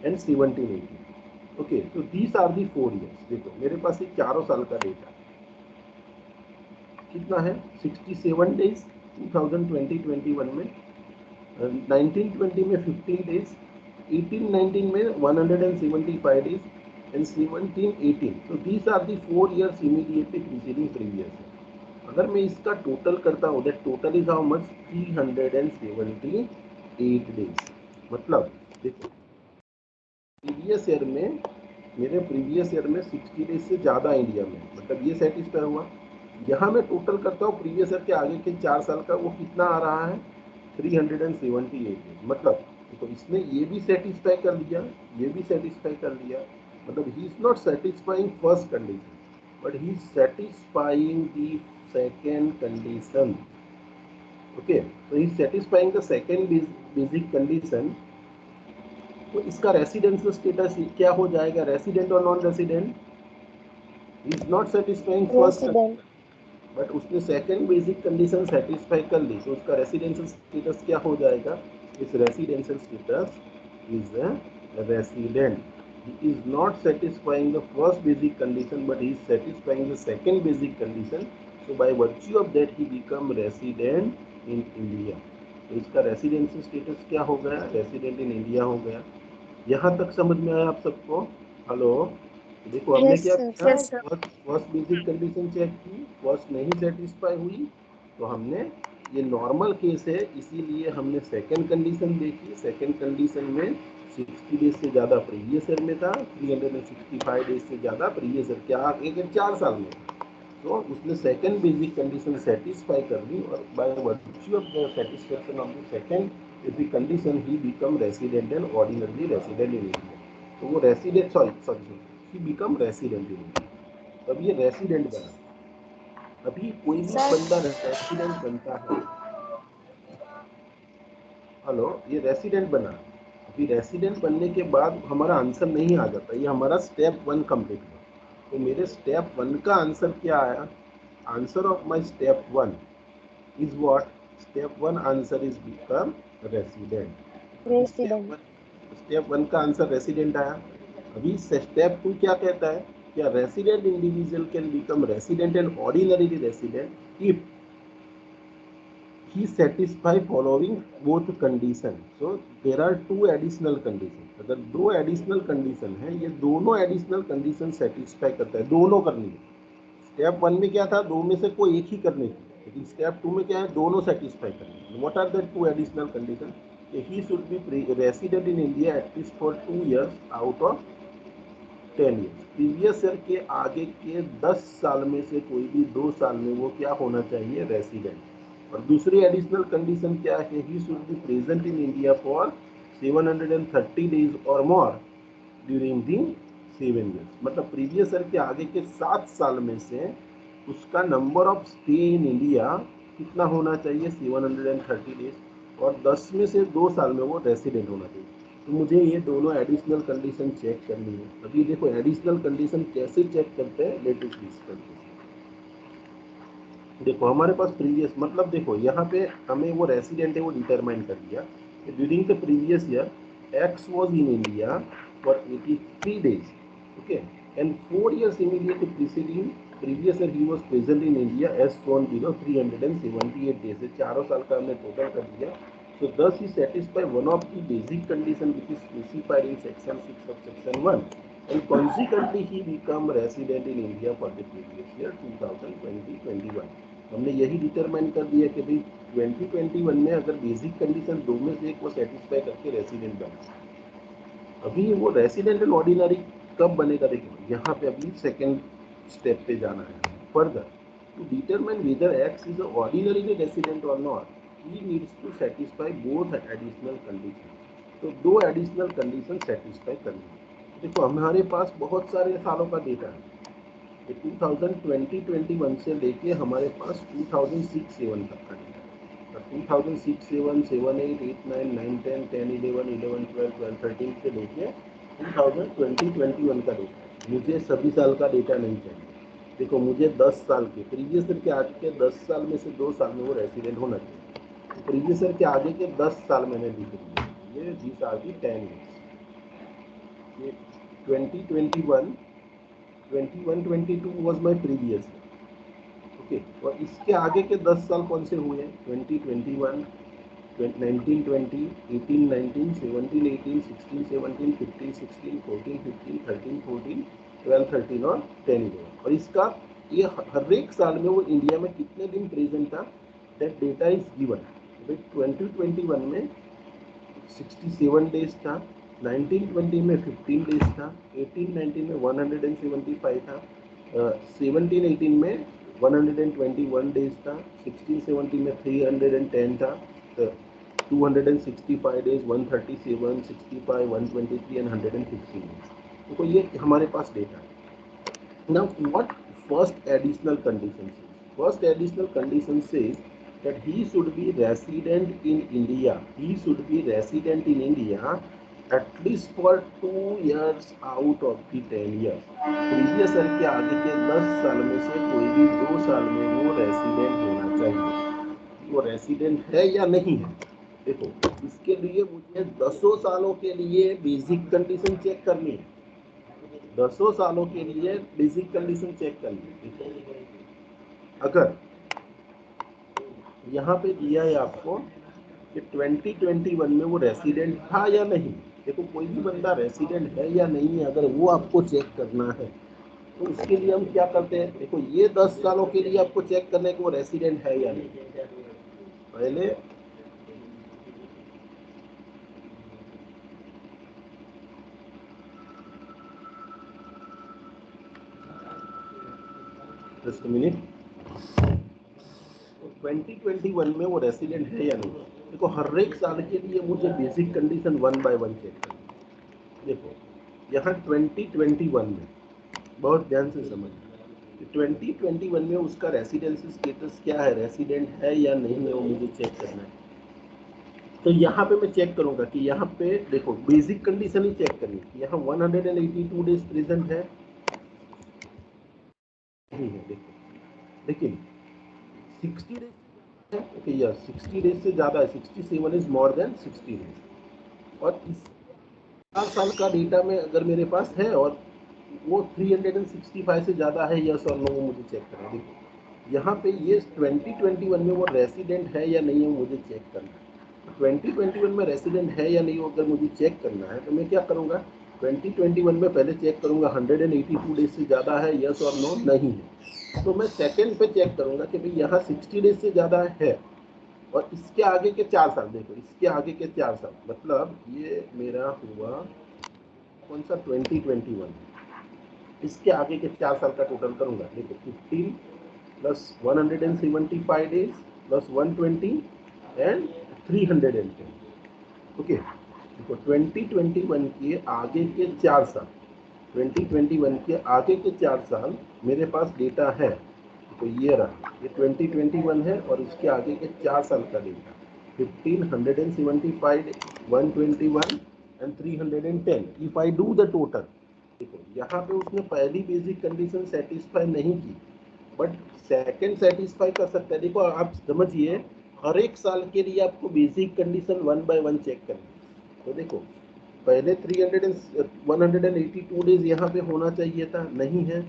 S1: एंड 17 18। ओके, तो दीज आर दी 4 years। देखो मेरे पास ये चारों साल का डेटा कितना है, 67 डेज 2020-21 में, 19-20 में 15 डेज, 18-19 में 175 डेज एंड 17-18। तो these are the 4 years immediately preceding previous. अगर मैं इसका टोटल करता हूँ, that total is how much, 378 days. मतलब देखो प्रीवियस ईयर में, मेरे प्रीवियस ईयर में 60 डेज से ज़्यादा इंडिया में, मतलब ये सेटिस्फाई हुआ। यहाँ मैं टोटल करता हूँ प्रीवियस ईयर के आगे के 4 साल का, वो कितना आ रहा है, 378 डेज। मतलब देखो इसने ये भी सेटिस्फाई कर लिया, ये भी सेटिस्फाई कर लिया, मतलब he is not satisfying first condition but he is satisfying the second condition. Okay, तो he is satisfying the second basic condition. तो इसका रेसिडेंशियल स्टेटस क्या हो जाएगा, रेसिडेंट और non resident? Is not satisfying first,
S2: resident.
S1: But उसने second basic condition satisfy कर ली, तो उसका रेसिडेंशियल स्टेटस क्या हो जाएगा, इस residential status is a resident. He is not satisfying the first basic condition but he is satisfying the second basic condition, so by virtue of that he become resident in India. तो इसका residential status क्या हो गया, resident in India हो गया। यहाँ तक समझ में आया आप सबको? हेलो, देखो हमने
S2: यस
S1: क्या
S2: सर।
S1: किया, फर्स्ट बेसिक कंडीशन चेक की, फर्स्ट नहीं सेटिस्फाई हुई तो हमने, ये नॉर्मल केस है इसीलिए हमने सेकंड कंडीशन देखी। सेकंड कंडीशन में 60 डेज से ज़्यादा प्रीवियस ईयर में था, 365 डेज से ज़्यादा प्रीवियस ईयर क्या आगे के 4 साल में, तो उसने सेकंड बेसिक कंडीशन सेटिस्फाई कर दी, और by virtue of the satisfaction of the second basic condition he become resident and ordinary resident in India. तो वो resident, sorry, he become resident in India. अब ये रेसिडेंट बना। अभी कोई भी
S2: सर।
S1: बंदा रेसिडेंट बनता है, हेलो, ये रेसिडेंट बना। अभी रेसिडेंट बनने के बाद हमारा आंसर नहीं आ जाता, ये हमारा स्टेप 1 कंप्लीट हुआ। तो मेरे स्टेप 1 का आंसर क्या आया? Answer of my step 1 is what? Step 1 answer is become resident. अभी
S2: रेसिडेंट।
S1: स्टेप 1 का आंसर रेसिडेंट आया। अभी स्टेप 2 क्या कहता है? क्या resident individual can become resident and ordinary resident if he satisfy following both condition. So there are two additional conditions. अगर दो additional condition है, ये दोनों additional condition satisfy करता है, दोनों करनी है। स्टेप 1 में क्या था? दो में से कोई एक ही करने की, लेकिन स्टेप 2 में क्या है? दोनों सेटिस्फाई करनी है। What are the two additional condition? He should be resident in India at least for 2 years out of 10 years। Previous year के आगे के 10 साल में से कोई भी 2 साल में वो क्या होना चाहिए? रेसिडेंट। और दूसरी एडिशनल कंडीशन क्या है? He should be present in India for 730 days और मोर ड्यूरिंग दी 7 years। मतलब प्रीवियस ईयर के आगे के 7 साल में से उसका number of stay in India कितना होना चाहिए? 730 डेज। और 10 में से 2 साल में वो रेसिडेंट होना चाहिए। तो मुझे ये दोनों एडिशनल कंडीशन चेक करनी है। अभी देखो एडिशनल कंडीशन कैसे चेक करते हैं, लेट अस डिस्कस। देखो हमारे पास प्रीवियस, मतलब देखो यहाँ पे हमें वो रेसिडेंट है वो डिटरमाइन कर दिया कि during the previous year x was in India for 83 days, okay, and 4 years immediately preceding previous year he was present in India as shown below 378 days है। चारों साल का हमने टोटल कर दिया। So thus he satisfy one of the basic condition which is specified in section 6 of section 1, and consequently he become resident in India for the previous year 2020-21। हमने यही determine कर दिया कि भाई 2021 में अगर बेसिक कंडीशन दो में से एक को सेटिस्फाई करके रेसिडेंट बना। अभी वो रेसिडेंट एंड ऑर्डिनरी कब बनेगा? देखो यहाँ पे अभी सेकेंड स्टेप पे जाना है further. To determine whether X is ordinary resident और not, he needs to satisfy both additional condition. तो दो एडिशनल कंडीशन सेटिस्फाई करनी है। देखो हमारे पास बहुत सारे सालों का डेटा है। 2020-21 से लेके हमारे पास 2006-7 तक का डेटा है। 2006-7, 7, 8, 8, 9, 9, 10, 10, 11, 11, 12, 12, 13 से लेके 2020-21 का डेटा है। मुझे सभी साल का डेटा नहीं चाहिए। देखो मुझे 10 साल के प्रीवियस ईयर के आगे के 10 साल में से 2 साल में वो रेसिडेंट होना चाहिए। प्रीवियस ईयर के आगे के 10 साल मैंने लिख दिए, ये दिस आर दी 10 years। ये 2021 21-22 was my previous year, okay. और इसके आगे के 10 साल कौन से हुए हैं? 2021, 19-20, 18-19, 17-18, 16-17, 15-16, 14-15, 13-14, 12-13 और 10-11। और इसका ये हर एक साल में वो इंडिया में कितने दिन प्रेजेंट था, दैट डेटा इज गिवन। 2021 में 67 डेज था, 1920 में 15 डेज था, 18-19 में 175 था, 17-18 में 121 डेज था, 16-17 में 310 था, 265 डेज, 137, 65, 123 एंड 115 डेज। तो ये हमारे पास डेटा है। Now what first additional condition says? First additional condition says that he should be resident in India. He should be resident in India at least for 2 years out of the 10 years। Previous year के आगे के 10 साल में से कोई भी 2 साल में वो रेसिडेंट होना चाहिए। वो रेसिडेंट है या नहीं है? देखो इसके लिए मुझे 10 सालों के लिए बेसिक कंडीशन चेक करनी है। 10 सालों के लिए बेसिक कंडीशन चेक करनी है। अगर यहाँ पे दिया है आपको कि 2021 में वो रेसिडेंट था या नहीं, देखो कोई भी बंदा रेसिडेंट है या नहीं है अगर वो आपको चेक करना है तो उसके लिए हम क्या करते हैं? देखो ये 10 सालों के लिए आपको चेक करना है कि वो रेसिडेंट है या नहीं। पहले जस्ट मिनट, 2021 में वो रेसिडेंट है या नहीं। देखो हर एक साल के लिए मुझे बेसिक कंडीशन 1 by 1 चेक करनी है। देखो यहाँ 2021 में बहुत ध्यान से समझ, 2021 में उसका रेसिडेंसी स्टेटस क्या है, रेसिडेंट है या नहीं है, वो मुझे चेक करना है। तो यहाँ पे मैं चेक करूंगा कि यहाँ पे देखो बेसिक कंडीशन ही चेक करनी है। यहाँ 182 डेज प्रेजेंट है, नहीं है, देखो लेकिन 60 डेज है, ओके यस 60 डेज से ज्यादा है, 67 इज मोर देन 60 डेज। और इस 4 साल का डेटा में अगर मेरे पास है और वो 365 से ज़्यादा है, यस और नो, वो मुझे चेक करना है। देखो यहाँ पे ये 2021 में वो रेसिडेंट है या नहीं है, वो मुझे चेक करना है। 2021 में रेसिडेंट है या नहीं, वो अगर मुझे चेक करना है तो मैं क्या करूँगा, 2021 में पहले चेक करूँगा 182 डेज से ज़्यादा है, यस और नो, नहीं है। तो मैं सेकेंड पे चेक करूँगा कि भाई यहाँ 60 डेज से ज़्यादा है और इसके आगे के 4 साल, देखो इसके आगे के 4 साल, मतलब ये मेरा हुआ कौन सा 2021, इसके आगे के 4 साल का टोटल करूंगा। देखो 15 plus 175 days plus 120 and 310, okay. देखो 2021 के आगे के 4 साल, 2021 के आगे के 4 साल मेरे पास डेटा है। तो ये रहा, ये 2021 है और इसके आगे के 4 साल का data 15, 175, 121 and 310। If I do the total, देखो यहाँ पे उसने पहली बेसिक कंडीशन सेटिस्फाई नहीं की, बट सेकंड सेटिस्फाई कर सकता है। देखो आप समझिए, हर एक साल के लिए आपको बेसिक कंडीशन 1 बाय 1 चेक करनी है। तो देखो पहले 182 डेज यहाँ पे होना चाहिए था, नहीं है,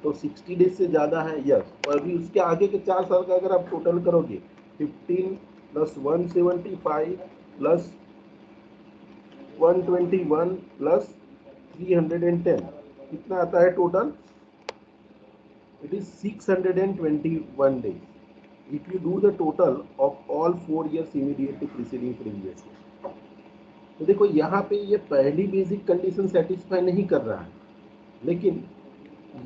S1: तो 60 डेज से ज़्यादा है, यस। और अभी उसके आगे के 4 साल का अगर आप टोटल करोगे 15 प्लस 175 प्लस 121 प्लस 310, कितना आता है total, it is 621 days if you do the total of all 4 years immediately preceding previous year। तो देखो यहाँ पे ये पहली बेसिक कंडीशन सेटिस्फाई नहीं कर रहा है, लेकिन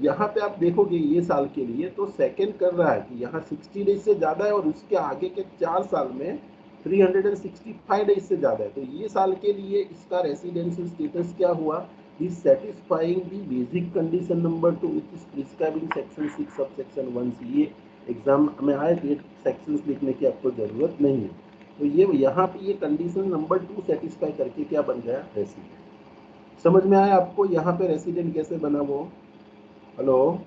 S1: यहाँ पे आप देखोगे ये साल के लिए तो सेकंड कर रहा है कि यहाँ 60 डेज से ज़्यादा है और उसके आगे के 4 साल में 365 डेज से ज़्यादा है। तो ये साल के लिए इसका रेसिडेंशियल स्टेटस क्या हुआ, is satisfying the basic condition number 2 which is prescribed in section 6 subsection 1 से। ये एग्जाम में आए तो ये सेक्शंस लिखने की आपको जरूरत नहीं है। तो ये यहाँ पे ये कंडीशन नंबर 2 सेटिस्फाई करके क्या बन गया, रेसिडेंट। समझ में आया आपको यहाँ पे रेसिडेंट कैसे बना वो, हेलो,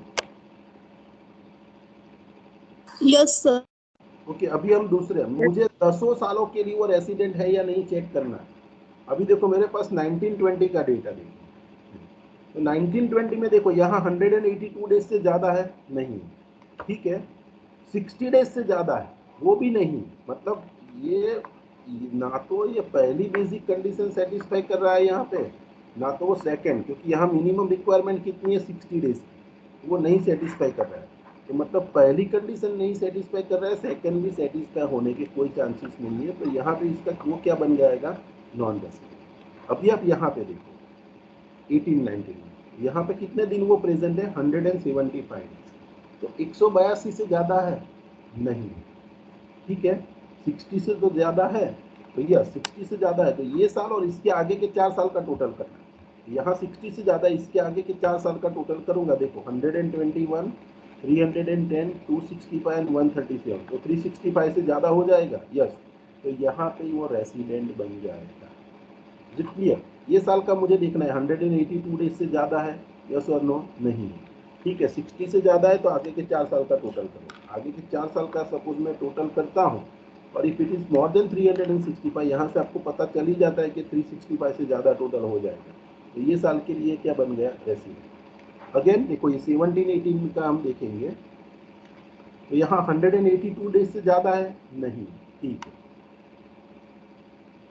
S3: यस सर।
S1: ओके। अभी हम दूसरे, मुझे 10 सालों के लिए वो रेसिडेंट है या नहीं चेक करना है। अभी देखो मेरे पास 1920 का डेटा, देखो तो 1920 में देखो यहाँ 182 डेज से ज़्यादा है, नहीं, ठीक है। 60 डेज से ज़्यादा है, वो भी नहीं। मतलब ये ना तो ये पहली बेसिक कंडीशन सेटिस्फाई कर रहा है यहाँ पे, ना तो वो सेकंड, क्योंकि यहाँ मिनिमम रिक्वायरमेंट कितनी है, 60 डेज, वो नहीं सेटिस्फाई कर रहा है। तो मतलब पहली कंडीशन नहीं सेटिस्फाई कर रहा है, सेकंड भी सेटिस्फाई होने के कोई चांसेस नहीं है। तो यहाँ पे इसका वो क्या बन जाएगा, नॉन रेसिडेंट। अभी आप यहाँ पे देखो 1819, यहाँ पे कितने दिन वो प्रेजेंट है, 175। तो 182 से ज़्यादा है, नहीं, ठीक है। 60 से तो ज़्यादा है, तो यह 60 से ज़्यादा है, तो ये साल और इसके आगे के 4 साल का टोटल करना है। यहाँ 60 से ज़्यादा, इसके आगे के 4 साल का टोटल करूँगा। देखो 121, 310, 265 एंड 137, तो 365 से ज़्यादा हो जाएगा, यस। तो यहाँ पे वो रेसिडेंट बन जाएगा। क्लियर, ये साल का मुझे देखना है 182 डेज से ज़्यादा है, यस और नो, नहीं, ठीक है। 60 से ज़्यादा है तो आगे के 4 साल का टोटल करो। आगे के 4 साल का सपोज मैं टोटल करता हूँ और if it is more than 365, यहाँ से आपको पता चल ही जाता है कि 365 से ज़्यादा टोटल हो जाएगा। तो ये साल के लिए क्या बन गया, रेसिडेंट। अगेन देखो ये 17-18 का हम देखेंगे, तो यहाँ 182 डेज से ज़्यादा है, नहीं, ठीक है।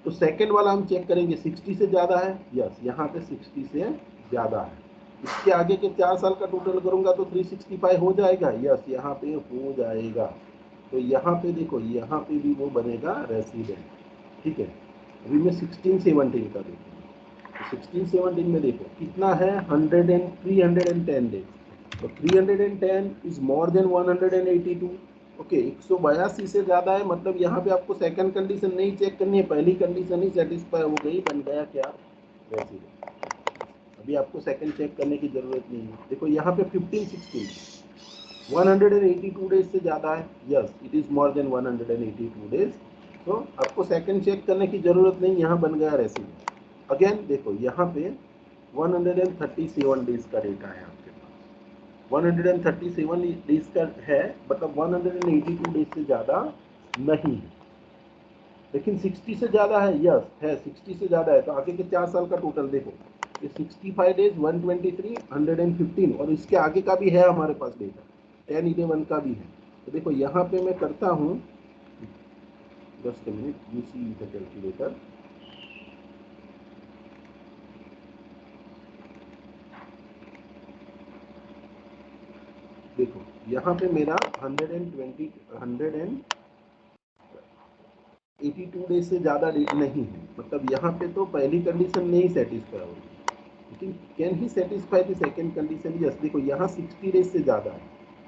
S1: तो सेकंड वाला हम चेक करेंगे, 60 से ज़्यादा है, यस, यहाँ पे 60 से ज़्यादा है। इसके आगे के 4 साल का टोटल करूंगा तो 365 हो जाएगा, यस, यहाँ पे हो जाएगा। तो यहाँ पे देखो, यहाँ पे भी वो बनेगा रेसिडेंट, ठीक है। अभी मैं 16-17 का देखूँगा, तो 16-17 में देखो कितना है, 310 डेज। तो 310 इज मोर देन 182, ओके। 182 से ज़्यादा है, मतलब यहाँ पे आपको सेकंड कंडीशन नहीं चेक करनी है, पहली कंडीशन ही सेटिस्फाई हो गई, बन गया क्या, रेसिडेंट। अभी आपको सेकंड चेक करने की जरूरत नहीं है। देखो यहाँ पे 15-16, 182 डेज से ज़्यादा है, yes it is more than 182 days. तो आपको सेकंड चेक करने की ज़रूरत नहीं, यहाँ बन गया रेसिडेंट। अगेन देखो यहाँ पे 137 डेज का डेटा है आपके पास, 137 डेज का है, मतलब 182 डेज से ज़्यादा नहीं है। लेकिन 60 से ज़्यादा है, यस है 60 से ज़्यादा है, तो आगे के 4 साल का टोटल देखो, ये 65 डेज, 123, 115 और इसके आगे का भी है हमारे पास डेटा, 10-11 का भी है। तो देखो यहाँ पे मैं करता हूँ, just a minute, you see the calculator. देखो यहाँ पे मेरा 182 डेज से ज़्यादा नहीं है, मतलब यहाँ पे तो पहली कंडीशन नहीं सेटिस्फाई होगी, लेकिन can he satisfy the second condition, yes. देखो यहाँ 60 डेज से ज़्यादा है,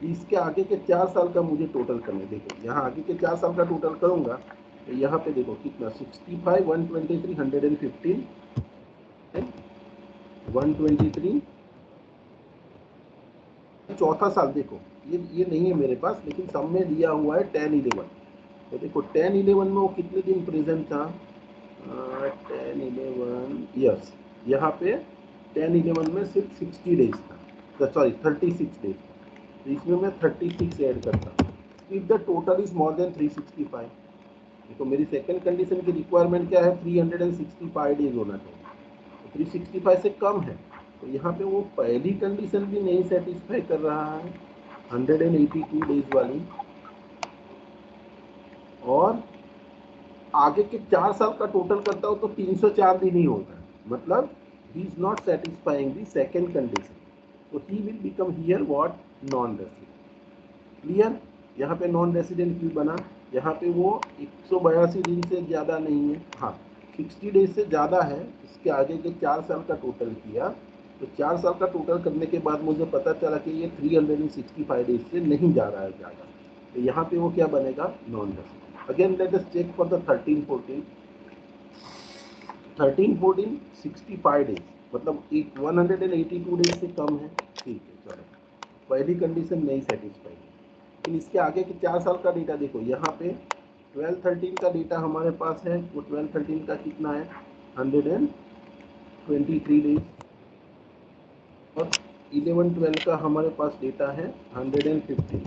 S1: इसके आगे के 4 साल का मुझे टोटल करना है। देखो यहाँ आगे के 4 साल का टोटल करूँगा तो यहाँ पे देखो कितना, 65, 123, 115, 123, चौथा साल देखो ये नहीं है मेरे पास, लेकिन सब में दिया हुआ है 10-11। तो देखो 10-11 में वो कितने दिन प्रेजेंट था, 10-11, यस यहाँ पे 10-11 में सिर्फ 60 डेज था, सॉरी 36 डेज था, तो इसमें मैं 36 ऐड करता हूँ। If the total is more then 365, देखो मेरी सेकंड कंडीशन की रिक्वायरमेंट क्या है, 365 डेज होना चाहिए, तो 365 से कम है, तो यहाँ पे वो पहली कंडीशन भी नहीं सेटिस्फाई कर रहा है 182 डेज वाली, और आगे के 4 साल का टोटल करता हूँ तो 304 दिन ही होता है, मतलब he is not satisfying the second condition, तो he will become here what, non resident. Clear, यहाँ पे नॉन रेसिडेंट क्यों बना, यहाँ पे वो 182 दिन से ज़्यादा नहीं है, हाँ 60 डेज से ज़्यादा है, इसके आगे के 4 साल का टोटल किया, तो 4 साल का टोटल करने के बाद मुझे पता चला कि ये 365 डेज से नहीं जा रहा है ज़्यादा, तो यहाँ पे वो क्या बनेगा, non resident. Again let us check for the 13-14, 65 days, मतलब 182 डेज से कम है, ठीक है चलो, पहली कंडीशन नहीं सेटिस्फाई है। लेकिन इसके आगे के 4 साल का डेटा देखो, यहाँ पे 12-13 का डेटा हमारे पास है, वो 12-13 का कितना है, 123 डेज, और 11-12 का हमारे पास डेटा है 115।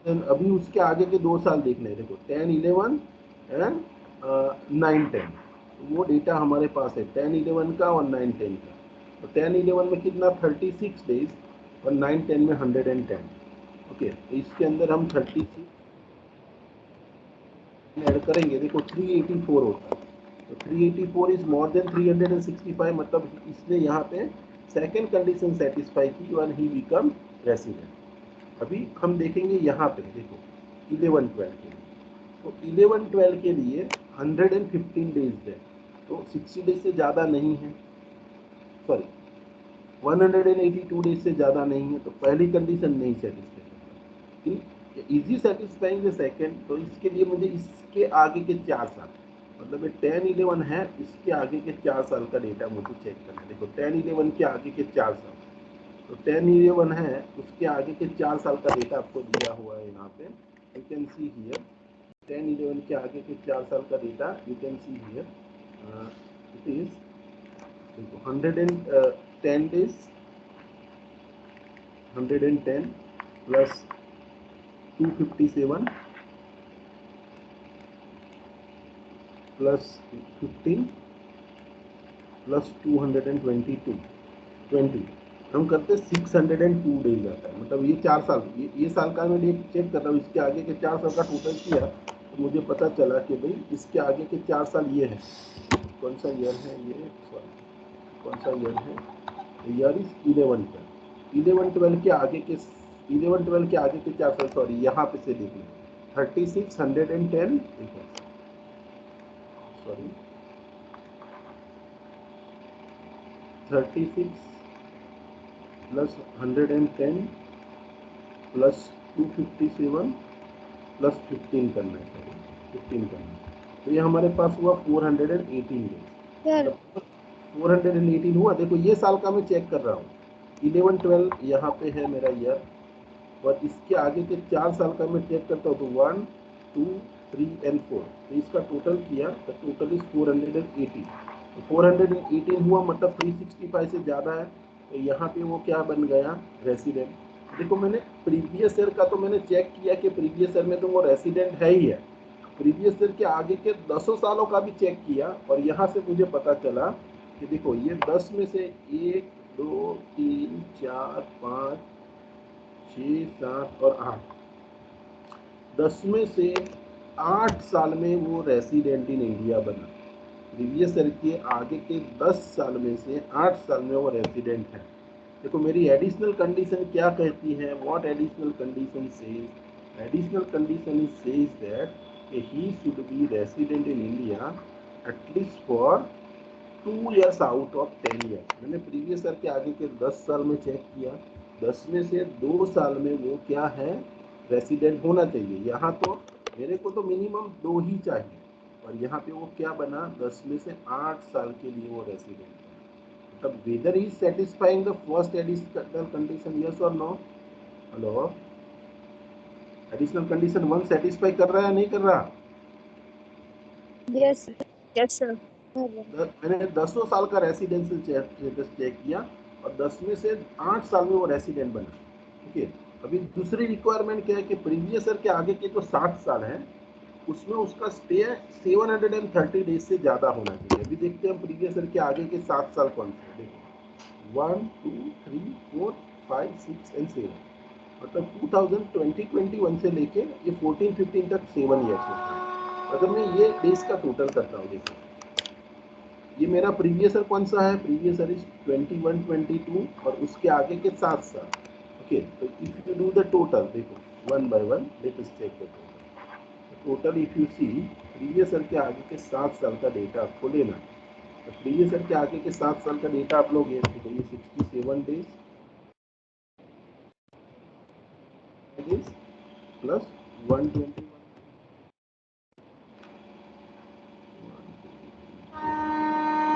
S1: अभी उसके आगे के 2 साल देख लें, देखो 10-11 एंड 9-10, वो डेटा हमारे पास है 10-11 का और 9-10 का, तो 10-11 में कितना, 36 डेज, और 9-10 में 110। ओके, तो इसके अंदर हम 36 ऐड करेंगे, देखो 384 होता है, तो 384 इज मोर देन 365, मतलब इसने यहाँ पे सेकेंड कंडीशन सेटिस्फाई की और ही बिकम रेसिडेंट। अभी हम देखेंगे यहाँ पे, देखो 11-12 के लिए, तो 11-12 के लिए 115 डेज है, तो 60 डेज से ज़्यादा नहीं है, सॉरी 182 डेज से ज़्यादा नहीं है, तो पहली कंडीशन नहीं सेटिस्फाई करता, इजी सेटिस्फाइंग द सेकेंड, तो इसके लिए मुझे इसके आगे के 4 साल, मतलब ये 10-11 है, इसके आगे के 4 साल का डेटा मुझे चेक करना है। देखो 10-11 के आगे के 4 साल, तो 10-11 है, उसके आगे के 4 साल का डेटा आपको दिया हुआ है यहाँ पे, यू कैन सी हियर 10-11 के आगे के 4 साल का data, you can see here, it is 110 days, 110 plus 257 plus 15 plus 222, 20, हम करते 602 डेज आता है, मतलब ये 4 साल, ये साल का मैं डेट चेक कर रहा हूँ, इसके आगे के 4 साल का टोटल किया, तो मुझे पता चला कि भाई इसके आगे के 4 साल ये है, कौन सा ईयर है ये, सॉरी कौन सा ईयर है, ईयर इज 11-12 के आगे के 11-12 के आगे के 4 साल, सॉरी यहाँ पे से देख लें 36, 110, देखो सॉरी 36 प्लस 110 प्लस 257 प्लस 15 करना है, 15 करना है, तो ये हमारे पास हुआ 418 डेज,
S2: सर
S1: 418 हुआ। देखो ये साल का मैं चेक कर रहा हूँ, 11-12 यहाँ पे है मेरा ईयर, और इसके आगे के 4 साल का मैं चेक करता हूँ तो 1, 2, 3 एंड 4, तो इसका टोटल किया तो टोटल इज 418। तो 418 हुआ मतलब 365 से ज़्यादा है, तो यहाँ पे वो क्या बन गया, रेसिडेंट। देखो मैंने प्रीवियस ईयर का तो मैंने चेक किया कि प्रीवियस ईयर में तो वो रेसिडेंट है ही है, प्रीवियस ईयर के आगे के 10 सालों का भी चेक किया और यहाँ से मुझे पता चला कि देखो ये 10 में से 1, 2, 3, 4, 5, 6, 7 और 8, 10 में से 8 साल में वो रेसिडेंट इन इंडिया बना। प्रीवियस ईयर के आगे के 10 साल में से 8 साल में वो रेसिडेंट है। देखो मेरी एडिशनल कंडीशन क्या कहती है, what additional condition says, additional condition is says that he should be resident in India at least for 2 years out of 10 years। मैंने प्रीवियस ईयर के आगे के 10 साल में चेक किया, 10 में से 2 साल में वो क्या है, रेसिडेंट होना चाहिए। यहाँ तो मेरे को तो मिनिमम 2 ही चाहिए और यहाँ पे वो क्या बना, 10 में से 8 साल के लिए वो रेसिडेंट। मतलब whether is satisfying the first additional condition, yes और no. Hello, additional condition 1 satisfy कर रहा है या नहीं कर रहा?
S2: Yes
S3: yes sir.
S1: मैंने 10 साल का रेसिडेंशियल स्टेटस चेक किया और 10 में से 8 साल में वो रेसिडेंट बना। ठीक है, अभी दूसरी रिक्वायरमेंट क्या है कि प्रीवियस ईयर के आगे के जो 7 साल है उसमें उसका स्टे 730 डेज से ज़्यादा होना चाहिए। अभी देखते हैं हम प्रीवियस ईयर के आगे के 7 साल कौन से हैं। देखो 1, 2, 3, 4, 5, 6 एंड 7, मतलब 2021 से लेके ये 14-15 तक 7 ईयर्स होता है। अगर मैं ये डेज का टोटल करता हूँ, देखो ये मेरा प्रीवियस ईयर कौन सा है, प्रीवियस ईयर इज 21, 22 और उसके आगे के 7 साल। ओके, तो if you do the total, देखो one by one let us check the total. If you see previous year के आगे के 7 साल का डेटा आपको लेना है, तो प्रीवियस ईयर के आगे के 7 साल का डेटा आप लोग ये 67 days plus 121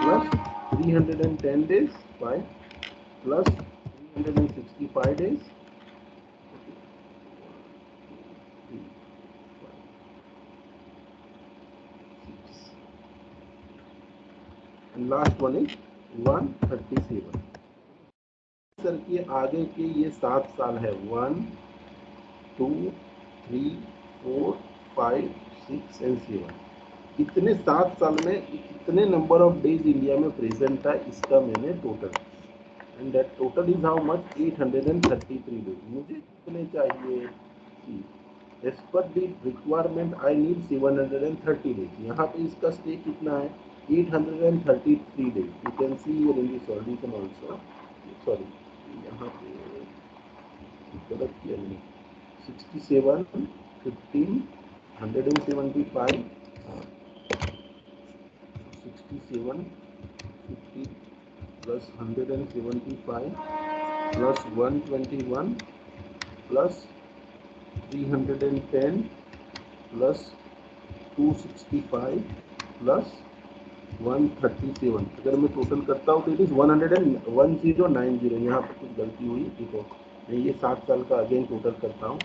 S1: plus 310 days by plus 365 days, and last one is 137। Sir के आगे के ये 7 साल है, 1, 2, 3, 4, 5, 6 एंड 7। इतने 7 साल में कितने नंबर ऑफ डेज इंडिया में प्रेजेंट था, इसका मैंने total, and that total is how much, 833 days. मुझे कितने चाहिए, as per the requirement I need 730 days. यहाँ पे इसका स्टे कितना है, 833 days. You can see here in the solution also, sorry यहाँ पे गलत किया मैंने, 67, 15, 175, 67, 50 plus 175 plus 121 plus 310 plus 265 plus 137। अगर मैं टोटल करता हूँ तो इट इज़ 1090। यहाँ पर कुछ गलती हुई, देखो मैं ये 7 साल का अगेन टोटल करता हूँ।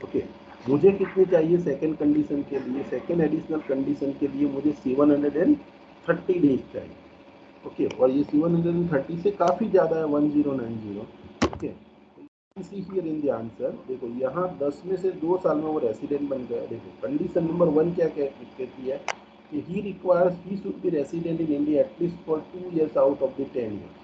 S1: ओके, मुझे कितने चाहिए सेकेंड कंडीशन के लिए, सेकेंड एडिशनल कंडीशन के लिए मुझे 730 डेज चाहिए। ओके, और ये 730 से काफ़ी ज़्यादा है 1090। Okay, C here in the answer, देखो यहाँ 10 में से 2 साल में वो रेसिडेंट बन गया। देखो कंडीशन नंबर 1 क्या कहती है कि he requires he should be resident in India at least for 2 years out of the 10 years।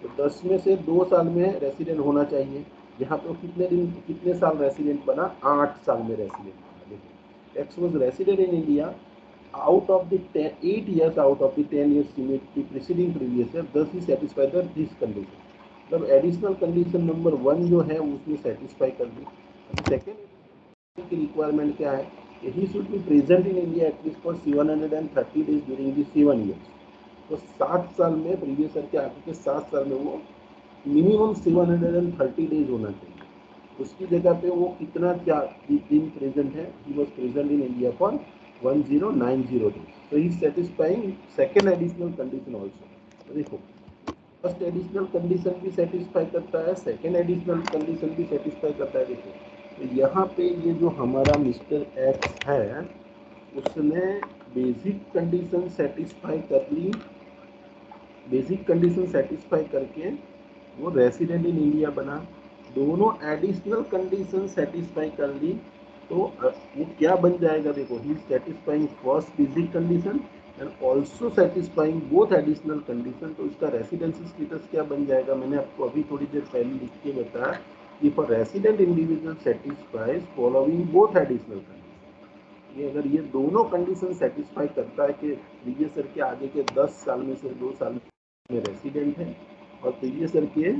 S1: तो 10 में से 2 साल में रेसिडेंट होना चाहिए। यहाँ पे कितने दिन, कितने साल रेसिडेंट बना, 8 साल में रेसिडेंट बना। देखो x was resident in India out of the 8 years out of the 10 years preceding previous year, thus he satisfied this condition। मतलब एडिशनल कंडीशन नंबर 1 जो है उसमें सेटिस्फाई कर दी। सेकेंड की रिक्वायरमेंट क्या है कि he should be present in India at least for 730 days during the 7 years। तो 7 साल में, प्रीवियस ईयर के आगे के 7 साल में वो मिनिमम 730 डेज होना चाहिए। उसकी जगह पे वो कितना क्या दिन प्रेजेंट है, he was present in India for 1090 days, so he is satisfying second additional condition also। तो देखो फर्स्ट एडिशनल कंडीशन भी सेटिस्फाई करता है, सेकेंड एडिशनल कंडीशन भी सेटिस्फाई करता है। देखो तो यहाँ पे ये जो हमारा मिस्टर एक्स है उसने बेसिक कंडीशन सेटिस्फाई कर ली, बेसिक कंडीशन सेटिस्फाई करके वो रेसिडेंट इन इंडिया बना, दोनों एडिशनल कंडीशन सेटिस्फाई कर ली तो वो क्या बन जाएगा, देखो he satisfying first basic condition and also satisfying both additional condition, तो इसका रेसिडेंसी स्टेटस क्या बन जाएगा, मैंने आपको अभी थोड़ी देर पहले लिख के बताया कि for resident individual satisfies following both additional condition. ये अगर ये दोनों कंडीशन सेटिस्फाई करता है कि प्रीवियस ईयर के आगे के 10 साल में से 2 साल में रेसिडेंट है और प्रीवियस ईयर के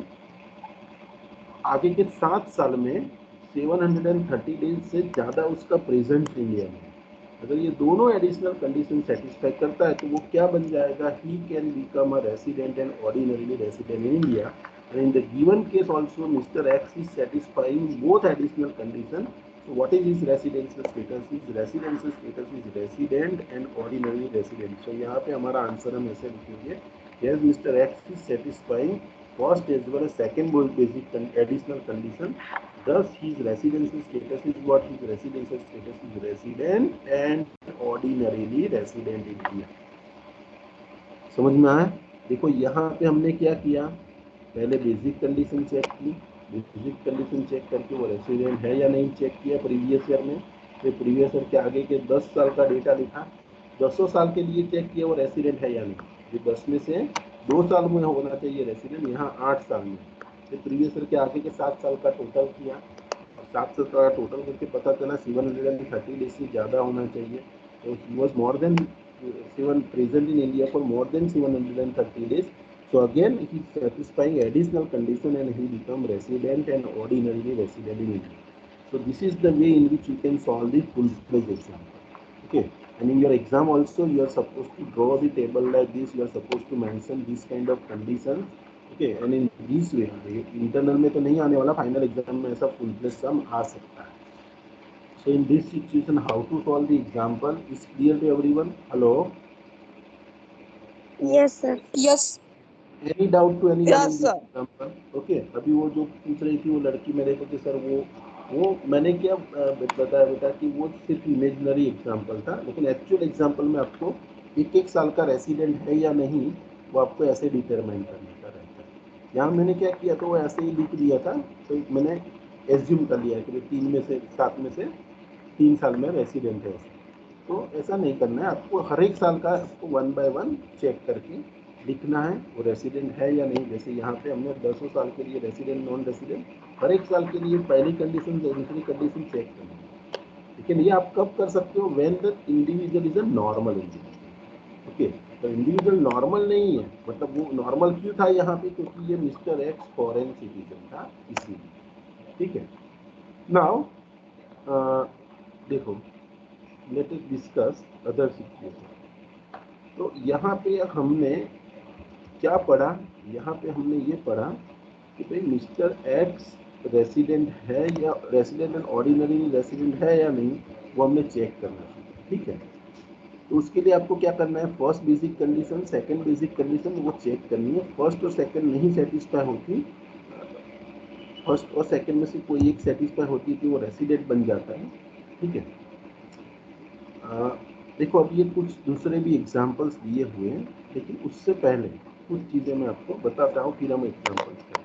S1: आगे के 7 साल में 730 डेज से ज़्यादा उसका प्रेजेंट इंडिया में, अगर ये दोनों एडिशनल कंडीशन सेटिस्फाई करता है तो वो क्या बन जाएगा, ही can become a resident and ordinarily resident in India and in the given case also mister X is satisfying both additional condition. So what is his residential status? His residential status is resident and ordinary resident. So यहाँ पे हमारा answer हम ऐसे लिखेंगे, yes Mr. X is satisfying first as well as second basic additional condition, thus his residential status is what, his residential status is resident and ordinarily resident in India। समझ में आया? देखो यहाँ पे हमने क्या किया, पहले बेसिक कंडीशन चेक की, बेसिक कंडीशन चेक करके वो रेसिडेंट है या नहीं चेक किया प्रीवियस ईयर में, फिर प्रीवियस ईयर के आगे के 10 साल का डेटा लिखा, 10 साल के लिए चेक किया वो रेसिडेंट है या नहीं, ये 10 में से 2 साल में होना चाहिए रेसिडेंट, यहाँ 8 साल में, फिर प्रीवियस ईयर के आगे के 7 साल का टोटल किया और 7 साल का टोटल करके पता चला 730 डेज से ज़्यादा होना चाहिए, तो he was more than present in India for more than 730 days. So again, he is satisfying additional condition and he become resident and ordinarily resident in India. So this is the way in which you can solve the full-fledged example. Okay, and in your exam also you are supposed to draw the table like this. You are supposed to mention this kind of conditions. Okay, and in this way, internal में तो नहीं आने वाला, final exam में ऐसा full-fledged sum आ सकता है। So in this situation, how to solve the example is clear to everyone? Hello.
S2: Yes, sir.
S3: Yes,
S1: Any doubt to anyone
S3: yes,
S1: in this
S3: sir.
S1: example? Okay. अभी वो जो पूछ रही थी वो लड़की मेरे को कि सर वो मैंने क्या बताया बेटा कि वो सिर्फ इमेजिनरी एग्जाम्पल था, लेकिन एक्चुअल एग्जाम्पल में आपको एक साल का रेसिडेंट है या नहीं वो आपको ऐसे डिटरमाइन करने का रहता है। यहाँ मैंने क्या किया तो वो ऐसे ही लिख दिया था, तो मैंने एज्यूम कर लिया कि 3 में से 7 में से 3 साल में रेसिडेंट है। तो ऐसा नहीं करना है, आपको हर एक साल का आपको 1 बाय 1 चेक करके लिखना है वो रेसिडेंट है या नहीं। जैसे यहाँ पे हमने 10 साल के लिए रेसिडेंट नॉन रेसिडेंट हर एक साल के लिए पहली कंडीशन दूसरी कंडीशन चेक करनी है। लेकिन ये आप कब कर सकते हो, when the individual is a normal individual. Okay, तो इंडिविजुअल नॉर्मल नहीं है, मतलब वो नॉर्मल क्यों था यहाँ पे, क्योंकि ये मिस्टर एक्स फॉरेन सिटीजन था इसीलिए। ठीक है, नाउ देखो let us discuss other situation. तो यहाँ पे हमने क्या पढ़ा, यहाँ पे हमने ये पढ़ा कि भाई मिस्टर एक्स रेसिडेंट है या रेसिडेंट एंड ऑर्डिनरी रेसिडेंट है या नहीं, वो हमने चेक करना है। ठीक है, तो उसके लिए आपको क्या करना है, first basic condition second basic condition वो चेक करनी है। फर्स्ट और सेकंड नहीं सेटिस्फाई होती, फर्स्ट और सेकंड में से कोई एक सेटिस्फाई होती है कि वो रेसिडेंट बन जाता है। ठीक है, देखो अब ये कुछ दूसरे भी एग्जांपल्स दिए हुए हैं, लेकिन उससे पहले कुछ चीज़ें मैं आपको बताता हूँ, फिर हम एग्जांपल्स करें।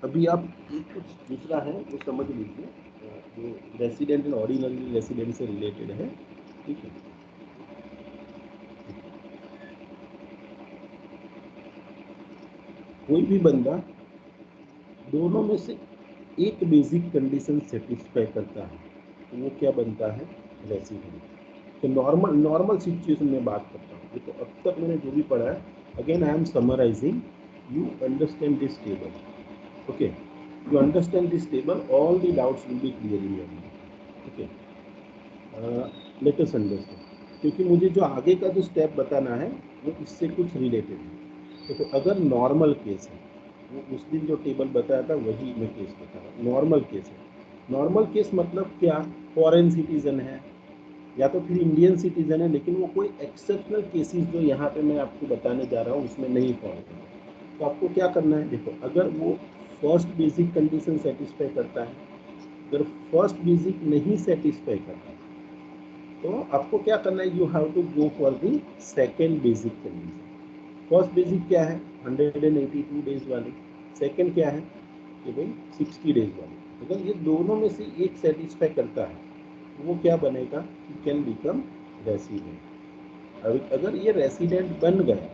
S1: अभी आप ये कुछ दूसरा है वो समझ लीजिए, जो रेसिडेंट एंड ऑर्डिनरी रेसिडेंट से रिलेटेड है। ठीक है, कोई भी बंदा दोनों में से एक बेसिक कंडीशन सेटिस्फाई करता है तो वो क्या बनता है, रेसिडेंट। तो नॉर्मल सिचुएशन में बात करता हूँ। देखो अब तक मैंने जो भी पढ़ा है, again I am summarising, you understand this table. Okay, You understand this table, all the doubts will be clear in your mind. Okay. Let us understand, क्योंकि मुझे जो आगे का जो स्टेप बताना है वो इससे कुछ रिलेटेड है। देखो, अगर नॉर्मल केस है, वो उस दिन जो टेबल बताया था वही मैं केस बता रहा हूँ। नॉर्मल केस है, नॉर्मल केस मतलब क्या, फॉरेन सिटीजन है या तो फिर इंडियन सिटीजन है, लेकिन वो कोई एक्सेप्शनल केसेस जो यहाँ पे मैं आपको बताने जा रहा हूँ उसमें नहीं फॉलो करता। तो आपको क्या करना है, देखो, अगर वो फर्स्ट बेसिक कंडीशन सेटिस्फाई करता है, अगर फर्स्ट बेसिक नहीं सेटिस्फाई करता है तो आपको क्या करना है, you have to go for the second basic condition. First basic क्या है, 182 डेज वाली। सेकेंड क्या है कि भाई 60 डेज वाली। अगर ये दोनों में से एक सेटिस्फाई करता है तो वो क्या बनेगा, ही कैन बिकम रेसिडेंट। अगर ये रेसिडेंट बन गए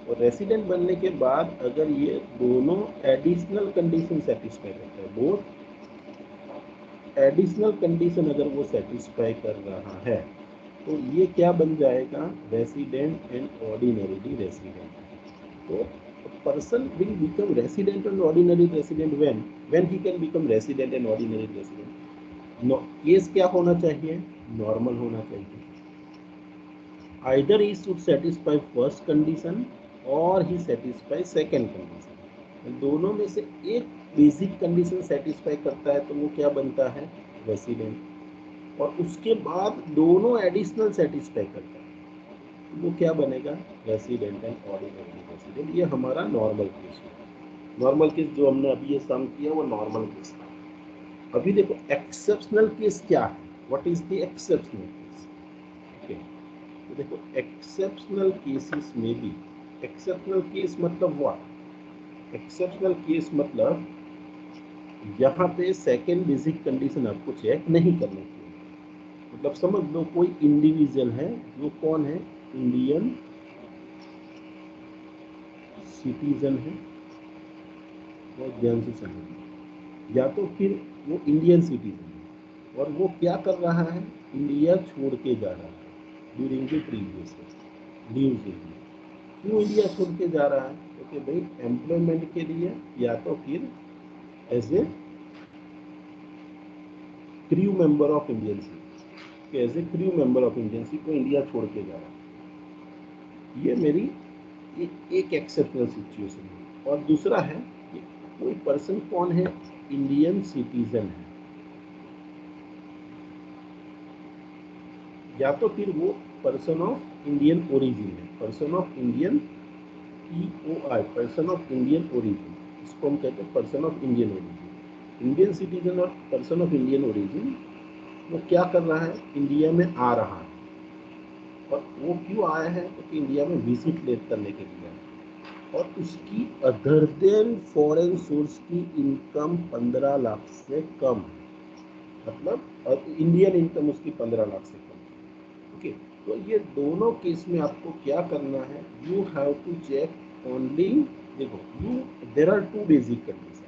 S1: और रेसिडेंट बनने के बाद अगर ये दोनों एडिशनल कंडीशन सेटिस्फाई करता है, बोथ एडिशनल कंडीशन अगर वो सेटिस्फाई कर रहा है तो ये क्या बन जाएगा, रेसिडेंट एंड ऑर्डिनरी रेसिडेंट। तो person will become resident and ordinary resident when he can become resident and ordinary resident. Case क्या होना चाहिए, नॉर्मल होना चाहिए। Either he should satisfy first condition और ही सेटिस्फाई सेकेंड कंडीशन। दोनों में से एक बेसिक कंडीशन सेटिस्फाई करता है तो वो क्या बनता है, रेसिडेंट। और उसके बाद दोनों एडिशनल सेटिस्फाई करता है तो वो क्या बनेगा, रेसिडेंट एंड ऑर्डिनरी रेसिडेंट। ये हमारा नॉर्मल केस है। नॉर्मल केस जो हमने अभी ये सम किया वो नॉर्मल केस था। अभी देखो एक्सेप्शनल केस क्या है, what is the exceptional case. Okay, तो देखो एक्सेप्शनल केसेस में भी, एक्सेप्शनल केस मतलब व्हाट, एक्सेप्शनल केस मतलब यहाँ पे सेकेंड बेसिक कंडीशन आपको चेक नहीं करना चाहिए। मतलब समझ लो कोई इंडिविजुअल है, जो कौन है, इंडियन सिटीजन है, बहुत ध्यान से समझिए, या तो फिर वो इंडियन सिटीजन है और वो क्या कर रहा है, इंडिया छोड़ के जा रहा है during the previous news India. क्यों इंडिया छोड़ के जा रहा है, क्योंकि भाई एम्प्लॉयमेंट के लिए या तो फिर as a crew member of Indian sea, as a crew member of Indian sea को इंडिया छोड़ के जा रहा है। ये मेरी एक एक्सेप्शनल सिचुएशन है। और दूसरा है कि कोई पर्सन कौन है, इंडियन सिटीजन है, या तो फिर वो पर्सन ऑफ इंडियन ओरिजिन है, person of Indian POI, person of Indian origin, इसको हम कहते हैं person of Indian origin. Indian citizen और पर्सन ऑफ इंडियन ओरिजिन वो क्या कर रहा है, इंडिया में आ रहा है। और वो क्यों आया है, क्योंकि इंडिया में विजिट ले करने के लिए आया। और उसकी अदर देन फॉरेन सोर्स की इनकम 15 लाख से कम है, मतलब इंडियन इनकम उसकी 15 लाख से कम है। ओके, तो ये दोनों केस में आपको क्या करना है, you have to check only, देखो you, there are two basic condition.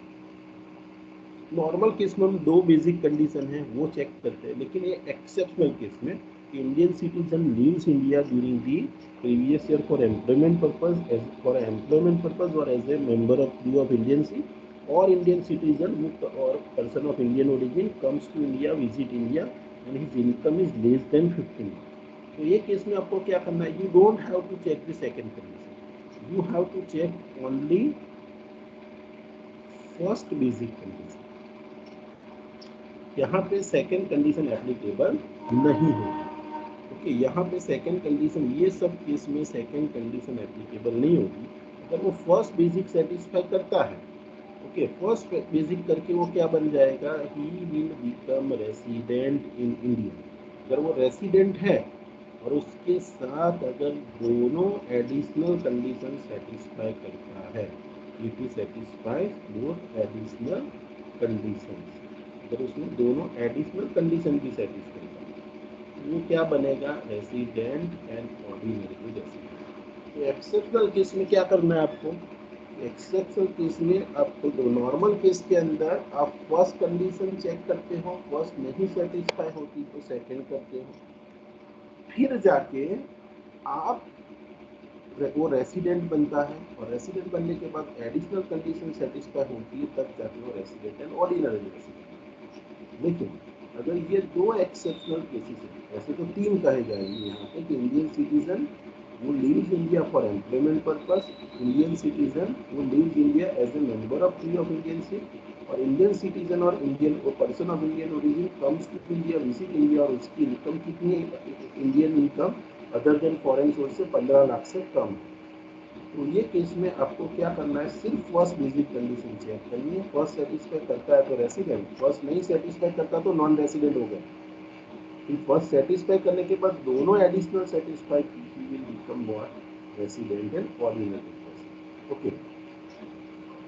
S1: Normal case में हम दो बेसिक कंडीशन है वो चेक करते हैं, लेकिन ये एक्सेप्शनल केस में Indian citizen leaves India during the previous year for employment purpose, for employment purpose और as a member of crew of Indian sea, और इंडियन सिटीजन और person of Indian origin comes to India, visit India and his income is less than 15 lakh. तो ये case में आपको क्या करना है, you don't have to check the second condition, you have to check only first basic condition. यहाँ पे second condition applicable नहीं होगी। ओके, यहाँ पे सेकेंड कंडीशन, ये सब केस में सेकेंड कंडीशन एप्लीकेबल नहीं होगी अगर वो फर्स्ट बेसिक सेटिस्फाई करता है। ओके, फर्स्ट बेसिक करके वो क्या बन जाएगा, ही will become resident in India. अगर वो रेसिडेंट है और उसके साथ अगर दोनों एडिशनल कंडीशन सेटिस्फाई करता है, if he satisfy both additional condition, अगर उसमें दोनों एडिशनल कंडीशन भी सेटिस्फाई करें वो क्या बनेगा, रेसिडेंट एंड ऑर्डिनरी रेसिडेंट। तो एक्सेप्शनल केस में क्या करना है आपको, एक्सेप्शनल केस में आपको दो, नॉर्मल केस के अंदर आप फर्स्ट कंडीशन चेक करते हो, फर्स्ट नहीं सेटिस्फाई होती तो सेकंड करते हो, फिर जाके आप वो रेसिडेंट बनता है, और रेसिडेंट बनने के बाद एडिशनल कंडीशन सेटिस्फाई होती है, तब जाके वो रेसिडेंट एंड ऑर्डिनरी रेसिडेंट। लेकिन अगर ये दो एक्सेप्शनल केसेस हैं, वैसे तो तीन कहे जाएंगे यहाँ पे कि Indian citizen who lives India for employment purpose, Indian citizen who lives India as a member of tree of Indianship, और इंडियन सिटीजन और Indian person of Indian origin comes to India, visit India, और उसकी income कितनी है, Indian income other than foreign source से 15 लाख से कम है। तो ये केस में आपको क्या करना है, सिर्फ फर्स्ट विजिट कंडीशन चेक करनी है। फर्स्ट सेटिस्फाई करता है तो रेसिडेंट, फर्स्ट नहीं सेटिस्फाई करता तो नॉन रेसिडेंट हो गया। फिर फर्स्ट सेटिस्फाई करने के बाद दोनों additional satisfy he will become what, resident and ordinary person. Okay,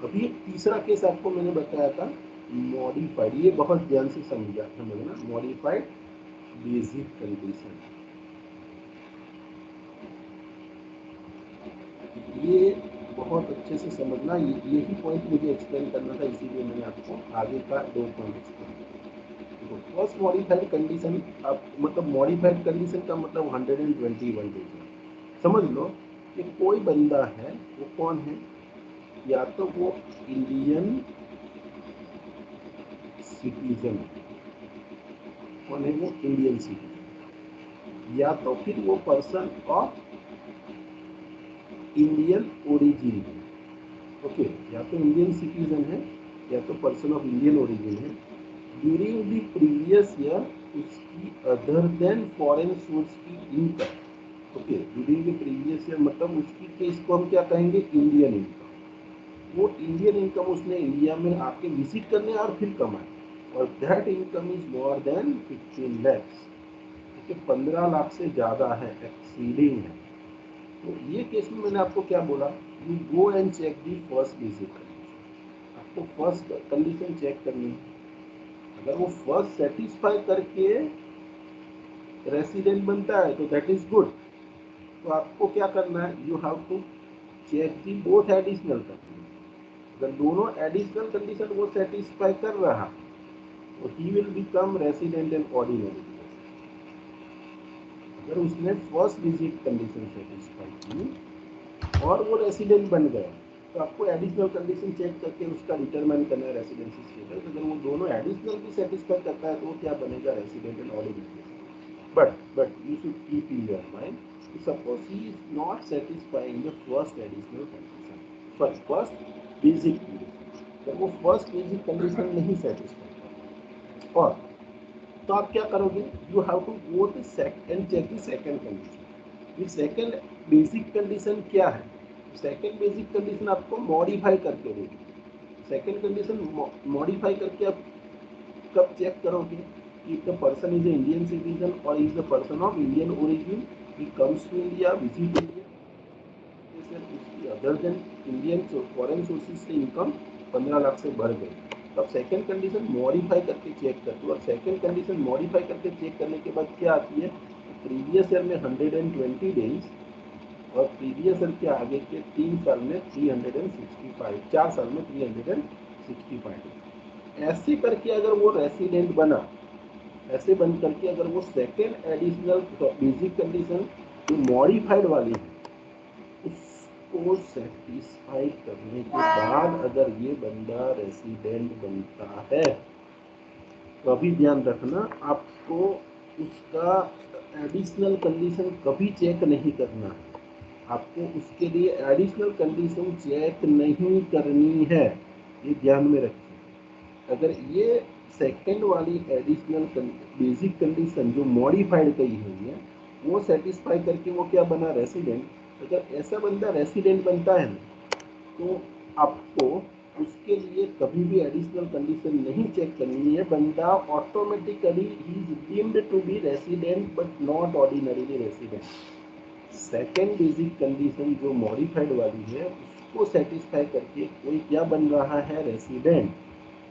S1: अभी एक तीसरा केस आपको मैंने बताया था मॉडिफाइड, ये बहुत ध्यान से समझना, मॉडिफाइड बेसिक कंडीशन। ये बहुत अच्छे से समझना, यही पॉइंट मुझे एक्सप्लेन करना था, इसीलिए मैंने आपको आगे का 2 पॉइंट एक्सप्लेन किया। तो फर्स्ट मॉडिफाइड कंडीशन, आप मतलब मॉडिफाइड कंडीशन का मतलब 121 डेज। समझ लो कि कोई बंदा है, वो कौन है, या तो वो इंडियन सिटीजन, कौन है वो, इंडियन सिटीजन, या तो फिर वो पर्सन ऑफ इंडियन ओरिजिन है। ओके, या तो इंडियन सिटीजन है या तो पर्सन ऑफ इंडियन ओरिजिन है। ड्यूरिंग द प्रीवियस ईयर उसकी अदर देन फॉरेन सोर्स की income, okay, during the previous year मतलब उसकी केस को हम क्या कहेंगे, इंडियन इनकम। वो इंडियन इनकम उसने इंडिया में आके विजिट करने और फिर कमाए, और that income is more then 15 lakhs, okay, 15 lakh से ज़्यादा है, एक्सीडिंग है। तो ये केस में मैंने आपको क्या बोला, you go and check the first visit condition. आपको फर्स्ट कंडीशन चेक करनी है। अगर वो फर्स्ट सेटिस्फाई करके रेसिडेंट बनता है तो दैट इज गुड। तो आपको क्या करना है, you have to check the both additional condition. अगर दोनों एडिशनल कंडीशन वो सेटिस्फाई कर रहा तो he will become resident and ordinary. अगर उसने फर्स्ट विजिट कंडीशन सेटिस्फाई की और वो रेसिडेंट बन गया, तो आपको एडिशनल कंडीशन चेक करके उसका डिटरमाइन करना है रेसिडेंसी स्टेटस। अगर वो दोनों एडिशनल भी सेटिस्फाई करता है तो वो क्या बनेगा, resident and ordinary. But you should keep in your mind, suppose he is not satisfying the first additional condition, sorry, first basic condition, जब वो first basic condition नहीं satisfy करता, और तो आप क्या करोगे, you have to go to and check the second condition। ये second basic condition क्या है, second basic condition आपको modify करके देगी। second condition modify करके आप कब चेक करोगे, if the person is an Indian citizen or is the person of Indian origin, he comes to India, visit India, उसकी other than Indian foreign sources से income 15 lakh से बढ़ गई, तब सेकंड कंडीशन मॉडिफाई करके चेक कर दो। और सेकंड कंडीशन मॉडिफाई करके चेक करने के बाद क्या आती है, प्रीवियस ईयर में 120 डेज और प्रीवियस ईयर के आगे के 3 साल में 365, 4 साल में 365। ऐसे करके अगर वो रेसिडेंट बना, ऐसे बंद करके अगर वो सेकेंड एडिशनल बेसिक कंडीशन जो मॉडिफाइड वाली है उसको सेटिस्फाई करने के बाद अगर ये बंदा रेसिडेंट बनता है, तो अभी ध्यान रखना, आपको उसका एडिशनल कंडीशन कभी चेक नहीं करना है। आपको उसके लिए एडिशनल कंडीशन चेक नहीं करनी है, ये ध्यान में रखिए। अगर ये सेकंड वाली एडिशनल बेसिक कंडीशन जो मॉडिफाइड कही हुई है वो सेटिस्फाई करके वो क्या बना, रेसिडेंट, अगर ऐसा बंदा रेसिडेंट बनता है तो आपको उसके लिए कभी भी एडिशनल कंडीशन नहीं चेक करनी है, बंदा automatically he is deemed to be resident but not ordinarily resident. Second basic condition जो मॉडिफाइड वाली है उसको सेटिस्फाई करके कोई क्या बन रहा है, रेसिडेंट,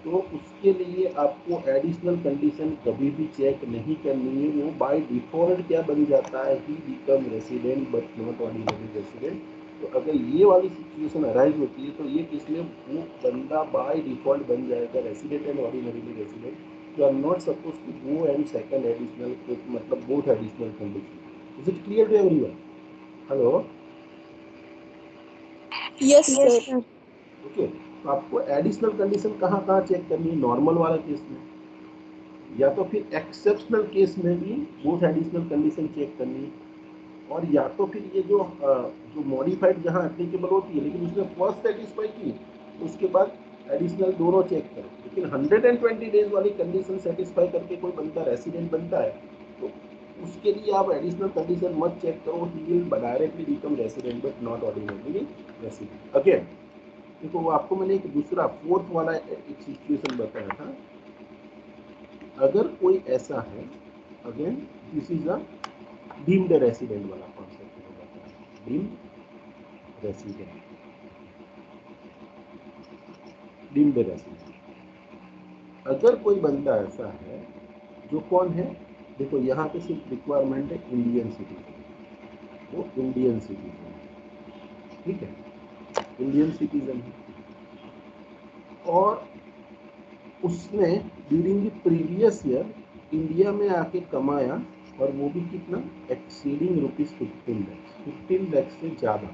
S1: तो उसके लिए आपको एडिशनल कंडीशन कभी भी चेक नहीं करनी है। वो बाय डिफॉल्ट क्या बन जाता है, he become resident but not ordinary resident. तो अगर ये वाली सिचुएशन अराइज होती है तो ये किसमें वो बंदा बाय डिफॉल्ट बन जाएगा resident and ordinarily resident. You are not suppose to go and second additional मतलब both additional condition. Is it clear to everyone? Hello,
S3: yes
S2: yes
S3: sir.
S2: Sir.
S1: Okay, तो आपको एडिशनल कंडीशन कहाँ कहाँ check करनी है? Normal वाला case में, या तो फिर एक्सेप्शनल केस में भी बोथ एडिशनल कंडीशन चेक करनी है, और या तो फिर ये जो मॉडिफाइड जहाँ एप्लीकेबल होती है लेकिन उसने फर्स्ट सेटिस्फाई की, तो उसके बाद एडिशनल दोनों चेक करें। लेकिन 120 डेज वाली कंडीशन सेटिस्फाई करके कोई बंदा रेसिडेंट बनता है तो उसके लिए आप एडिशनल कंडीशन मत चेक करो, he will directly become resident but not ordinary resident. Again देखो, वो आपको मैंने एक दूसरा फोर्थ वाला एक सिचुएशन बताया था। अगर कोई ऐसा है, again this is a deemed resident वाला कॉन्सेप्ट हो जाता है, डीम्ड रेसिडेंट, डीम्ड रेसिडेंट। अगर कोई बंदा ऐसा है जो कौन है, देखो यहाँ पे सिर्फ रिक्वायरमेंट है इंडियन सिटीजन, वो इंडियन सिटीजन, ठीक है, इंडियन सिटीजन है, और उसने during the previous year India में आके कमाया, और वो भी कितना, एक्सीडिंग ₹15 लाख से ज़्यादा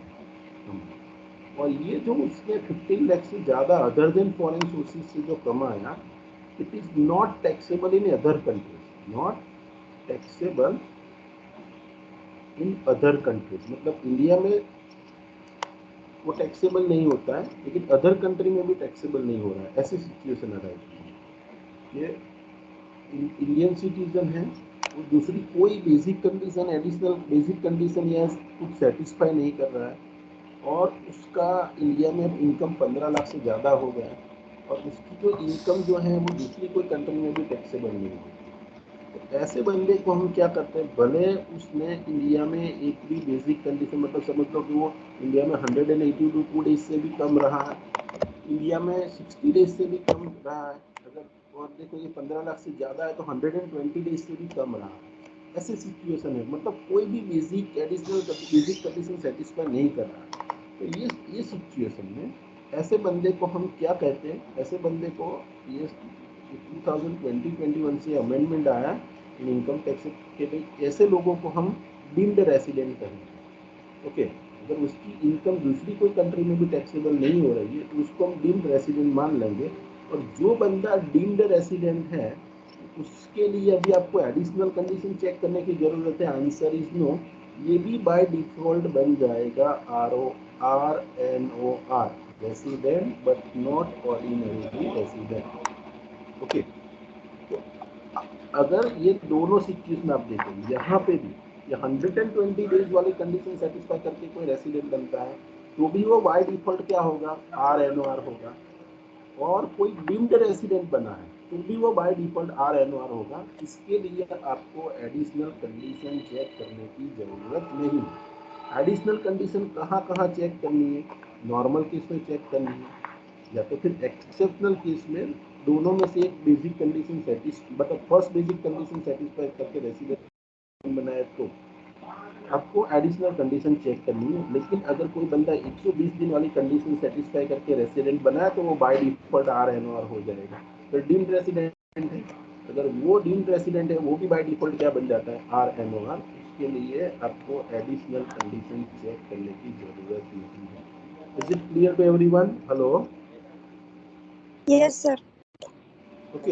S1: कमाया। और ये जो उसने 15 लाख से ज़्यादा अदर देन फॉरेन सोर्सेज से जो कमाया, it is not taxable in other countries, not taxable in other countries, मतलब इंडिया में वो टैक्सेबल नहीं होता है लेकिन अदर कंट्री में भी टैक्सेबल नहीं हो रहा है, ऐसी सिचुएशन आ रहा है। ये इंडियन सिटीजन है, वो दूसरी कोई basic condition, additional basic condition या कुछ सेटिस्फाई नहीं कर रहा है, और उसका इंडिया में इनकम 15 लाख से ज़्यादा हो गया है, और उसकी जो इनकम जो है वो दूसरी कोई कंट्री में भी टैक्सेबल नहीं है। तो ऐसे बंदे को हम क्या करते हैं, भले उसने इंडिया में एक भी बेसिक कंडीशन, मतलब समझ लो कि वो इंडिया में 182 डेज से भी कम रहा है, इंडिया में 60 डेज से भी कम रहा है, अगर, और देखो ये 15 लाख से ज़्यादा है तो 120 डेज से भी कम रहा है, ऐसे सिचुएशन है, मतलब कोई भी basic additional basic condition satisfy नहीं कर रहा है। तो ये सिचुएशन में ऐसे बंदे को हम क्या कहते हैं, ऐसे बंदे को, ये 2020-21 से अमेंडमेंट आया इनकम टैक्स के लिए, ऐसे लोगों को हम डीम्ड रेसिडेंट कहेंगे। ओके, अगर उसकी इनकम दूसरी कोई कंट्री में भी टैक्सेबल नहीं हो रही है तो उसको हम डीम्ड रेसिडेंट मान लेंगे। और जो बंदा डीम्ड रेसिडेंट है उसके लिए अभी आपको एडिशनल कंडीशन चेक करने की जरूरत है, आंसर इज नो। ये भी बाय डिफॉल्ट बन जाएगा RNOR, resident but not ordinary resident. Okay, तो अगर ये दोनों सिचुएशन आप देखें, यहाँ पे भी ये 120 डेज वाली कंडीशन सेटिस्फाई करके कोई रेसिडेंट बनता है तो भी वो बाय डिफॉल्ट क्या होगा, RNOR होगा, और कोई डीम्ड रेसिडेंट बना है तो भी वो बाय डिफॉल्ट RNOR होगा। इसके लिए आपको एडिशनल कंडीशन चेक करने की जरूरत नहीं। एडिशनल कंडीशन कहाँ कहाँ चेक करनी है, नॉर्मल केस में चेक करनी है, या तो फिर एक्सेप्शनल केस में दोनों में से एक बेसिक कंडीशन सेटिस्फाई, मतलब फर्स्ट बेसिक कंडीशन सेटिस्फाई करके रेसिडेंट बनाए तो आपको एडिशनल कंडीशन चेक करनी है। लेकिन अगर कोई बंदा 120 दिन वाली कंडीशन सेटिस्फाई करके रेसिडेंट बनाए तो वो बाय डिफॉल्ट RNOR हो जाएगा। तो डीम्ड रेसिडेंट है, अगर वो डीम्ड रेसिडेंट है वो भी बाय डिफॉल्ट क्या बन जाता है, RNOR। उसके लिए आपको एडिशनल कंडीशन चेक करने की जरूरत नहीं है। Is it clear to everyone? Hello,
S2: yes sir.
S1: Okay.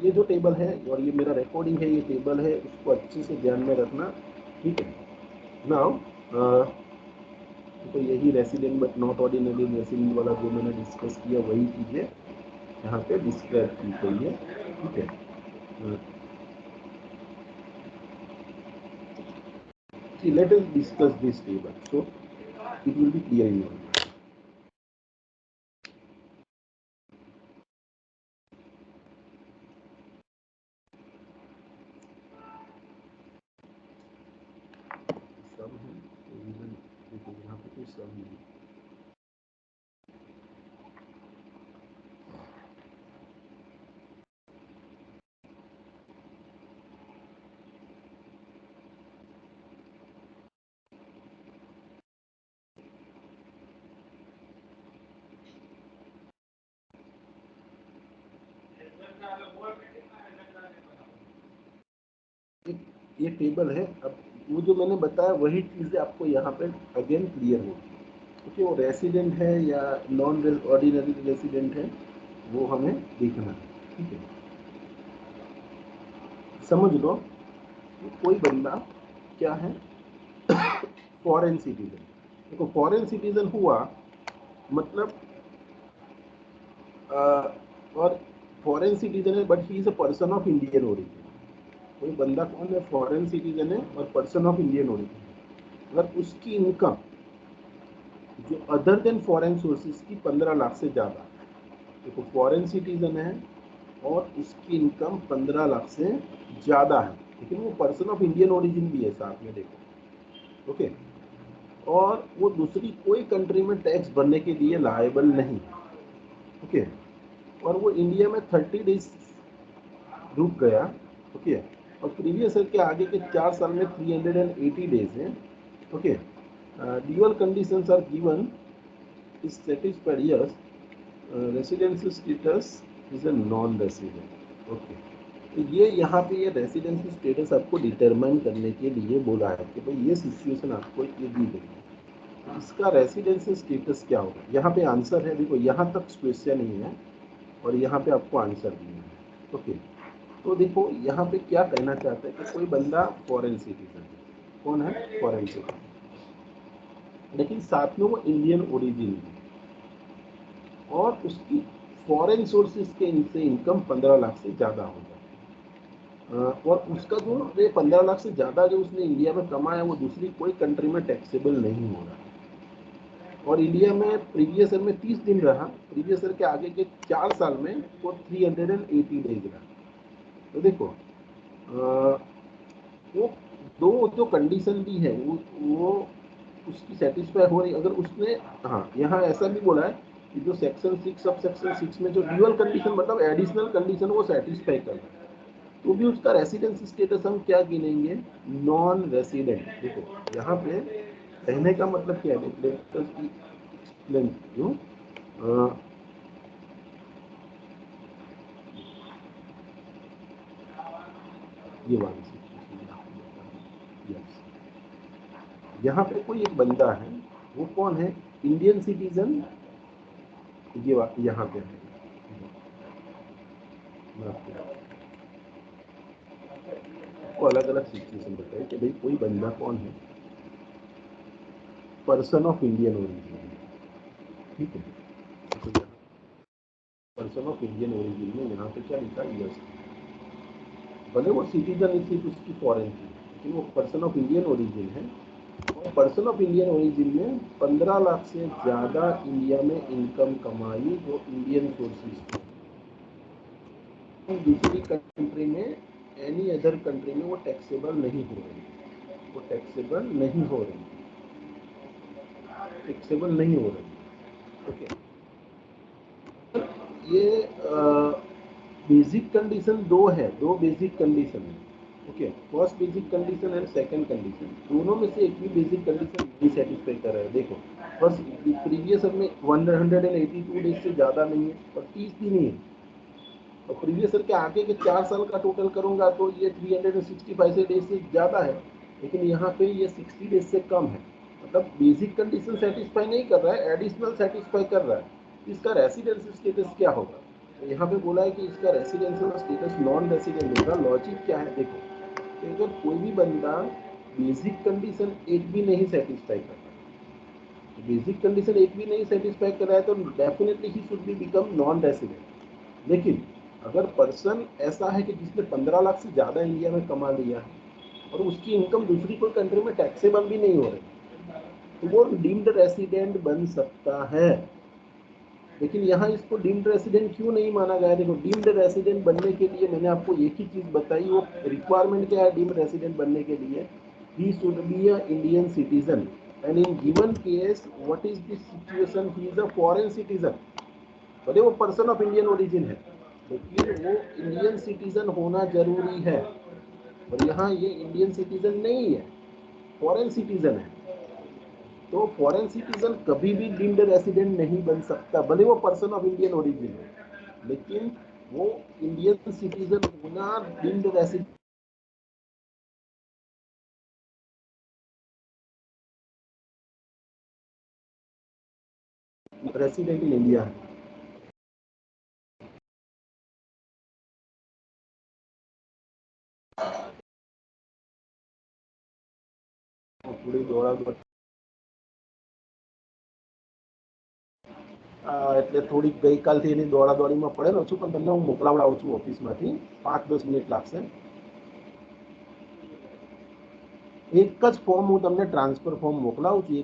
S1: ये जो टेबल है और ये मेरा रिकॉर्डिंग है, ये टेबल है, उसको अच्छे से ध्यान में रखना, ठीक है। नाउ तो यही resident but not ordinary resident वाला जो मैंने डिस्कस किया वही चीज़ें यहाँ पे डिस्क्राइब की गई है, ठीक है। Let us discuss this table so it will be clear in your mind. सब है रीजन, देखो यहाँ पे कोई सब नहीं, ये टेबल है। अब वो जो मैंने बताया वही चीज़ें आपको यहाँ पे अगेन क्लियर होगी। क्योंकि वो रेसिडेंट है या नॉन ऑर्डिनरी रेसिडेंट है वो हमें देखना है। ठीक है, समझ लो कि कोई बंदा क्या है, फॉरेन सिटीजन। देखो फॉरेन सिटीजन हुआ मतलब और फॉरेन सिटीजन है but he is a person of Indian origin. कोई बंदा कौन है, फॉरेन सिटीजन है और पर्सन ऑफ इंडियन ओरिजिन। अगर उसकी इनकम जो अदर देन फॉरेन सोर्सेज की 15 लाख से ज़्यादा, देखो फॉरेन सिटीजन है और उसकी इनकम 15 लाख से ज़्यादा है, लेकिन वो पर्सन ऑफ इंडियन ओरिजिन भी है साथ में, देखो। ओके, और वो दूसरी कोई कंट्री में टैक्स भरने के लिए लायबल नहीं। ओके, और वो इंडिया में 30 डेज रुक गया। ओके, और प्रीवियस ईयर के आगे के 4 साल में 380 डेज है। Okay, dual conditions are given is satisfied, yes residential status is a non resident. Okay, तो ये यहाँ पे ये रेसिडेंशियल स्टेटस आपको डिटरमाइन करने के लिए बोला है कि भाई ये सिचुएशन आपको ये दी गई है, तो इसका रेसिडेंशियल स्टेटस क्या होगा। यहाँ पे आंसर है, देखो यहाँ तक क्वेश्चन ही है और यहाँ पे आपको आंसर दिया है। ओके, तो देखो यहाँ पे क्या कहना चाहते हैं कि कोई बंदा फॉरेन सिटीजन है, कौन है, फॉरेन सिटीजन, लेकिन साथ में वो इंडियन ओरिजिन है और उसकी फॉरेन सोर्सेज के इनसे इनकम 15 लाख से ज़्यादा हो जाए, और उसका जो ये 15 लाख से ज़्यादा जो उसने इंडिया में कमाया वो दूसरी कोई कंट्री में टैक्सेबल नहीं हो रहा, और इंडिया में प्रीवियस ईयर में 30 दिन रहा, प्रीवियस ईयर के आगे के 4 साल में वो 380 डेज रहा। तो देखो वो दो जो कंडीशन भी है वो उसकी सेटिस्फाई हो रही, अगर उसने, हाँ यहाँ ऐसा भी बोला है कि जो सेक्शन 6 सब सेक्शन 6 में जो ड्यूअल कंडीशन मतलब एडिशनल कंडीशन वो सेटिस्फाई कर रहा है, तो भी उसका रेसिडेंस स्टेटस हम क्या गिनेंगे, नॉन रेसिडेंट। देखो यहाँ पे कहने का मतलब क्या है, एक्सप्लेन क्यों, ये वाली सिचुएशन, यस यहाँ पे कोई एक बंदा है, वो कौन है, इंडियन सिटीजन, ये यहाँ पे है, मैं आपको अलग अलग सिचुएशन बताए कि भाई कोई बंदा कौन है, पर्सन ऑफ इंडियन ओरिजिन, ठीक है, तो पर्सन ऑफ इंडियन ओरिजिन में यहाँ पे क्या लिखा, यस, भले वो सिटीजन थी उसकी फॉरेन थी, लेकिन वो पर्सन ऑफ इंडियन ओरिजिन है, और पर्सन ऑफ इंडियन ओरिजिन में 15 लाख से ज़्यादा इंडिया में इनकम कमाई जो इंडियन सोर्सेज थी, दूसरी कंट्री में एनी अदर कंट्री में वो टैक्सेबल नहीं हो रही, वो टैक्सेबल नहीं हो रही, टैक्सेबल नहीं हो रही। ओके, ये बेसिक कंडीशन दो है, दो बेसिक कंडीशन है। Okay, first basic condition and second condition, दोनों में से एक भी बेसिक कंडीशन नहीं सेटिस्फाई कर रहा है। देखो बस प्रीवियस में 182 डेज से ज़्यादा नहीं है और 30 भी नहीं है, और प्रीवियस ईयर के आगे के 4 साल का टोटल करूंगा तो ये 365 डेज से ज़्यादा है, लेकिन यहाँ पे ये 60 डेज से कम है, मतलब बेसिक कंडीशन सेटिस्फाई नहीं कर रहा है, एडिशनल सेटिस्फाई कर रहा है। इसका रेसिडेंशियल स्टेटस क्या होगा, तो यहाँ पे बोला है कि इसका रेसिडेंशियल स्टेटस नॉन रेसिडेंट होगा। लॉजिक क्या है, देखो कि अगर कोई भी बंदा बेसिक कंडीशन एक भी नहीं सेटिस्फाई कर रहा है, बेसिक कंडीशन एक भी नहीं सेटिस्फाई कर रहा है तो definitely he should be become non resident. लेकिन अगर पर्सन ऐसा है कि जिसने 15 लाख से ज़्यादा इंडिया में कमा लिया है और उसकी इनकम दूसरी कोई कंट्री में टैक्सेबल भी नहीं हो रही, तो वो डीम्ड रेसिडेंट बन सकता है। लेकिन यहाँ इसको डीम्ड रेसिडेंट क्यों नहीं माना गया, देखो डीम्ड रेसिडेंट बनने के लिए मैंने आपको एक ही चीज़ बताई, वो रिक्वायरमेंट क्या है डीम्ड रेसिडेंट बनने के लिए, ही should be a Indian citizen, and in given case what is this situation, he is a foreign citizen, भले वो पर्सन ऑफ इंडियन ओरिजिन है लेकिन वो इंडियन सिटीजन होना जरूरी है, और यहाँ ये इंडियन सिटीजन नहीं है, फॉरेन सिटीजन है। तो फॉरेन सिटीजन कभी भी डीम्ड रेसिडेंट नहीं बन सकता, भले वो पर्सन ऑफ इंडियन ओरिजिन है, लेकिन वो इंडियन सिटीजन होना deemed resident resident in India है। થોડી દોડાદોડ એટલે થોડીક ગઈકાલથી એની દોડાદોડીમાં પડેલો છું, પણ તમને હું મોકલાવડાવું છું ઓફિસમાંથી, 5-10 મિનિટ લાગશે। એક જ ફોર્મ હું તમને ટ્રાન્સફર ફોર્મ મોકલાવું છું,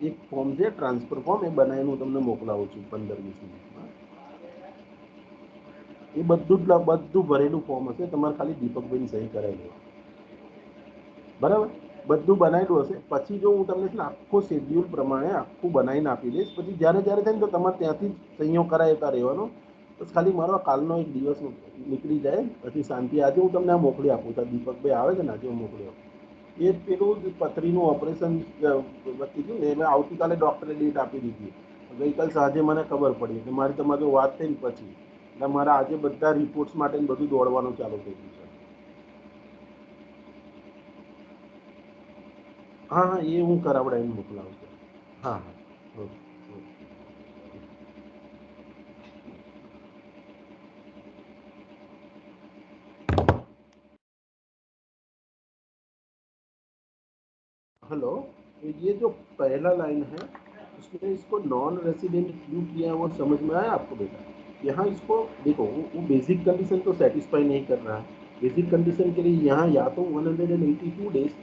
S1: એક ફોર્મ છે ટ્રાન્સફર ફોર્મ, એ બનાવીને હું તમને મોકલાવું છું 15-20 મિનિટમાં। એ બધું ભરેલું ફોર્મ હશે, તમારે ખાલી દીપકભાઈની સહી કરાવી બરાબર, બધું બનાવેલું હશે। પછી જો હું તમને છે ને આખો શેડ્યુલ પ્રમાણે આખું બનાવીને આપી દઈશ, પછી જ્યારે થાય ને તો તમારે ત્યાંથી સહીઓ કરાવતા રહેવાનો। બસ ખાલી મારો કાલનો એક દિવસ નીકળી જાય, પછી શાંતિ। આજે હું તમને આ મોકલી આપું છું, દીપકભાઈ આવે છે ને, આજે હું મોકલી આપું। એ પેલું પથરીનું ઓપરેશન વધી ગયું ને, મેં આવતીકાલે ડૉક્ટરે ડેટ આપી દીધી, ગઈકાલ સાંજે મને ખબર પડી, એટલે મારી તમારી જો વાત થઈ ને પછી, એટલે મારા આજે બધા રિપોર્ટ્સ માટે બધું દોડવાનું ચાલુ થઈ ગયું છે। हाँ हाँ, ये હું કરાવડાવીને મોકલાવું છું। हाँ हाँ, ओके ओके। हेलो, ये जो पहला लाइन है उसमें इसको नॉन रेसिडेंट क्यों किया है वो समझ में आया आपको बेटा? यहाँ इसको देखो, वो बेसिक कंडीशन तो सेटिस्फाई नहीं कर रहा है। बेसिक कंडीशन के लिए यहाँ या तो 182 डेज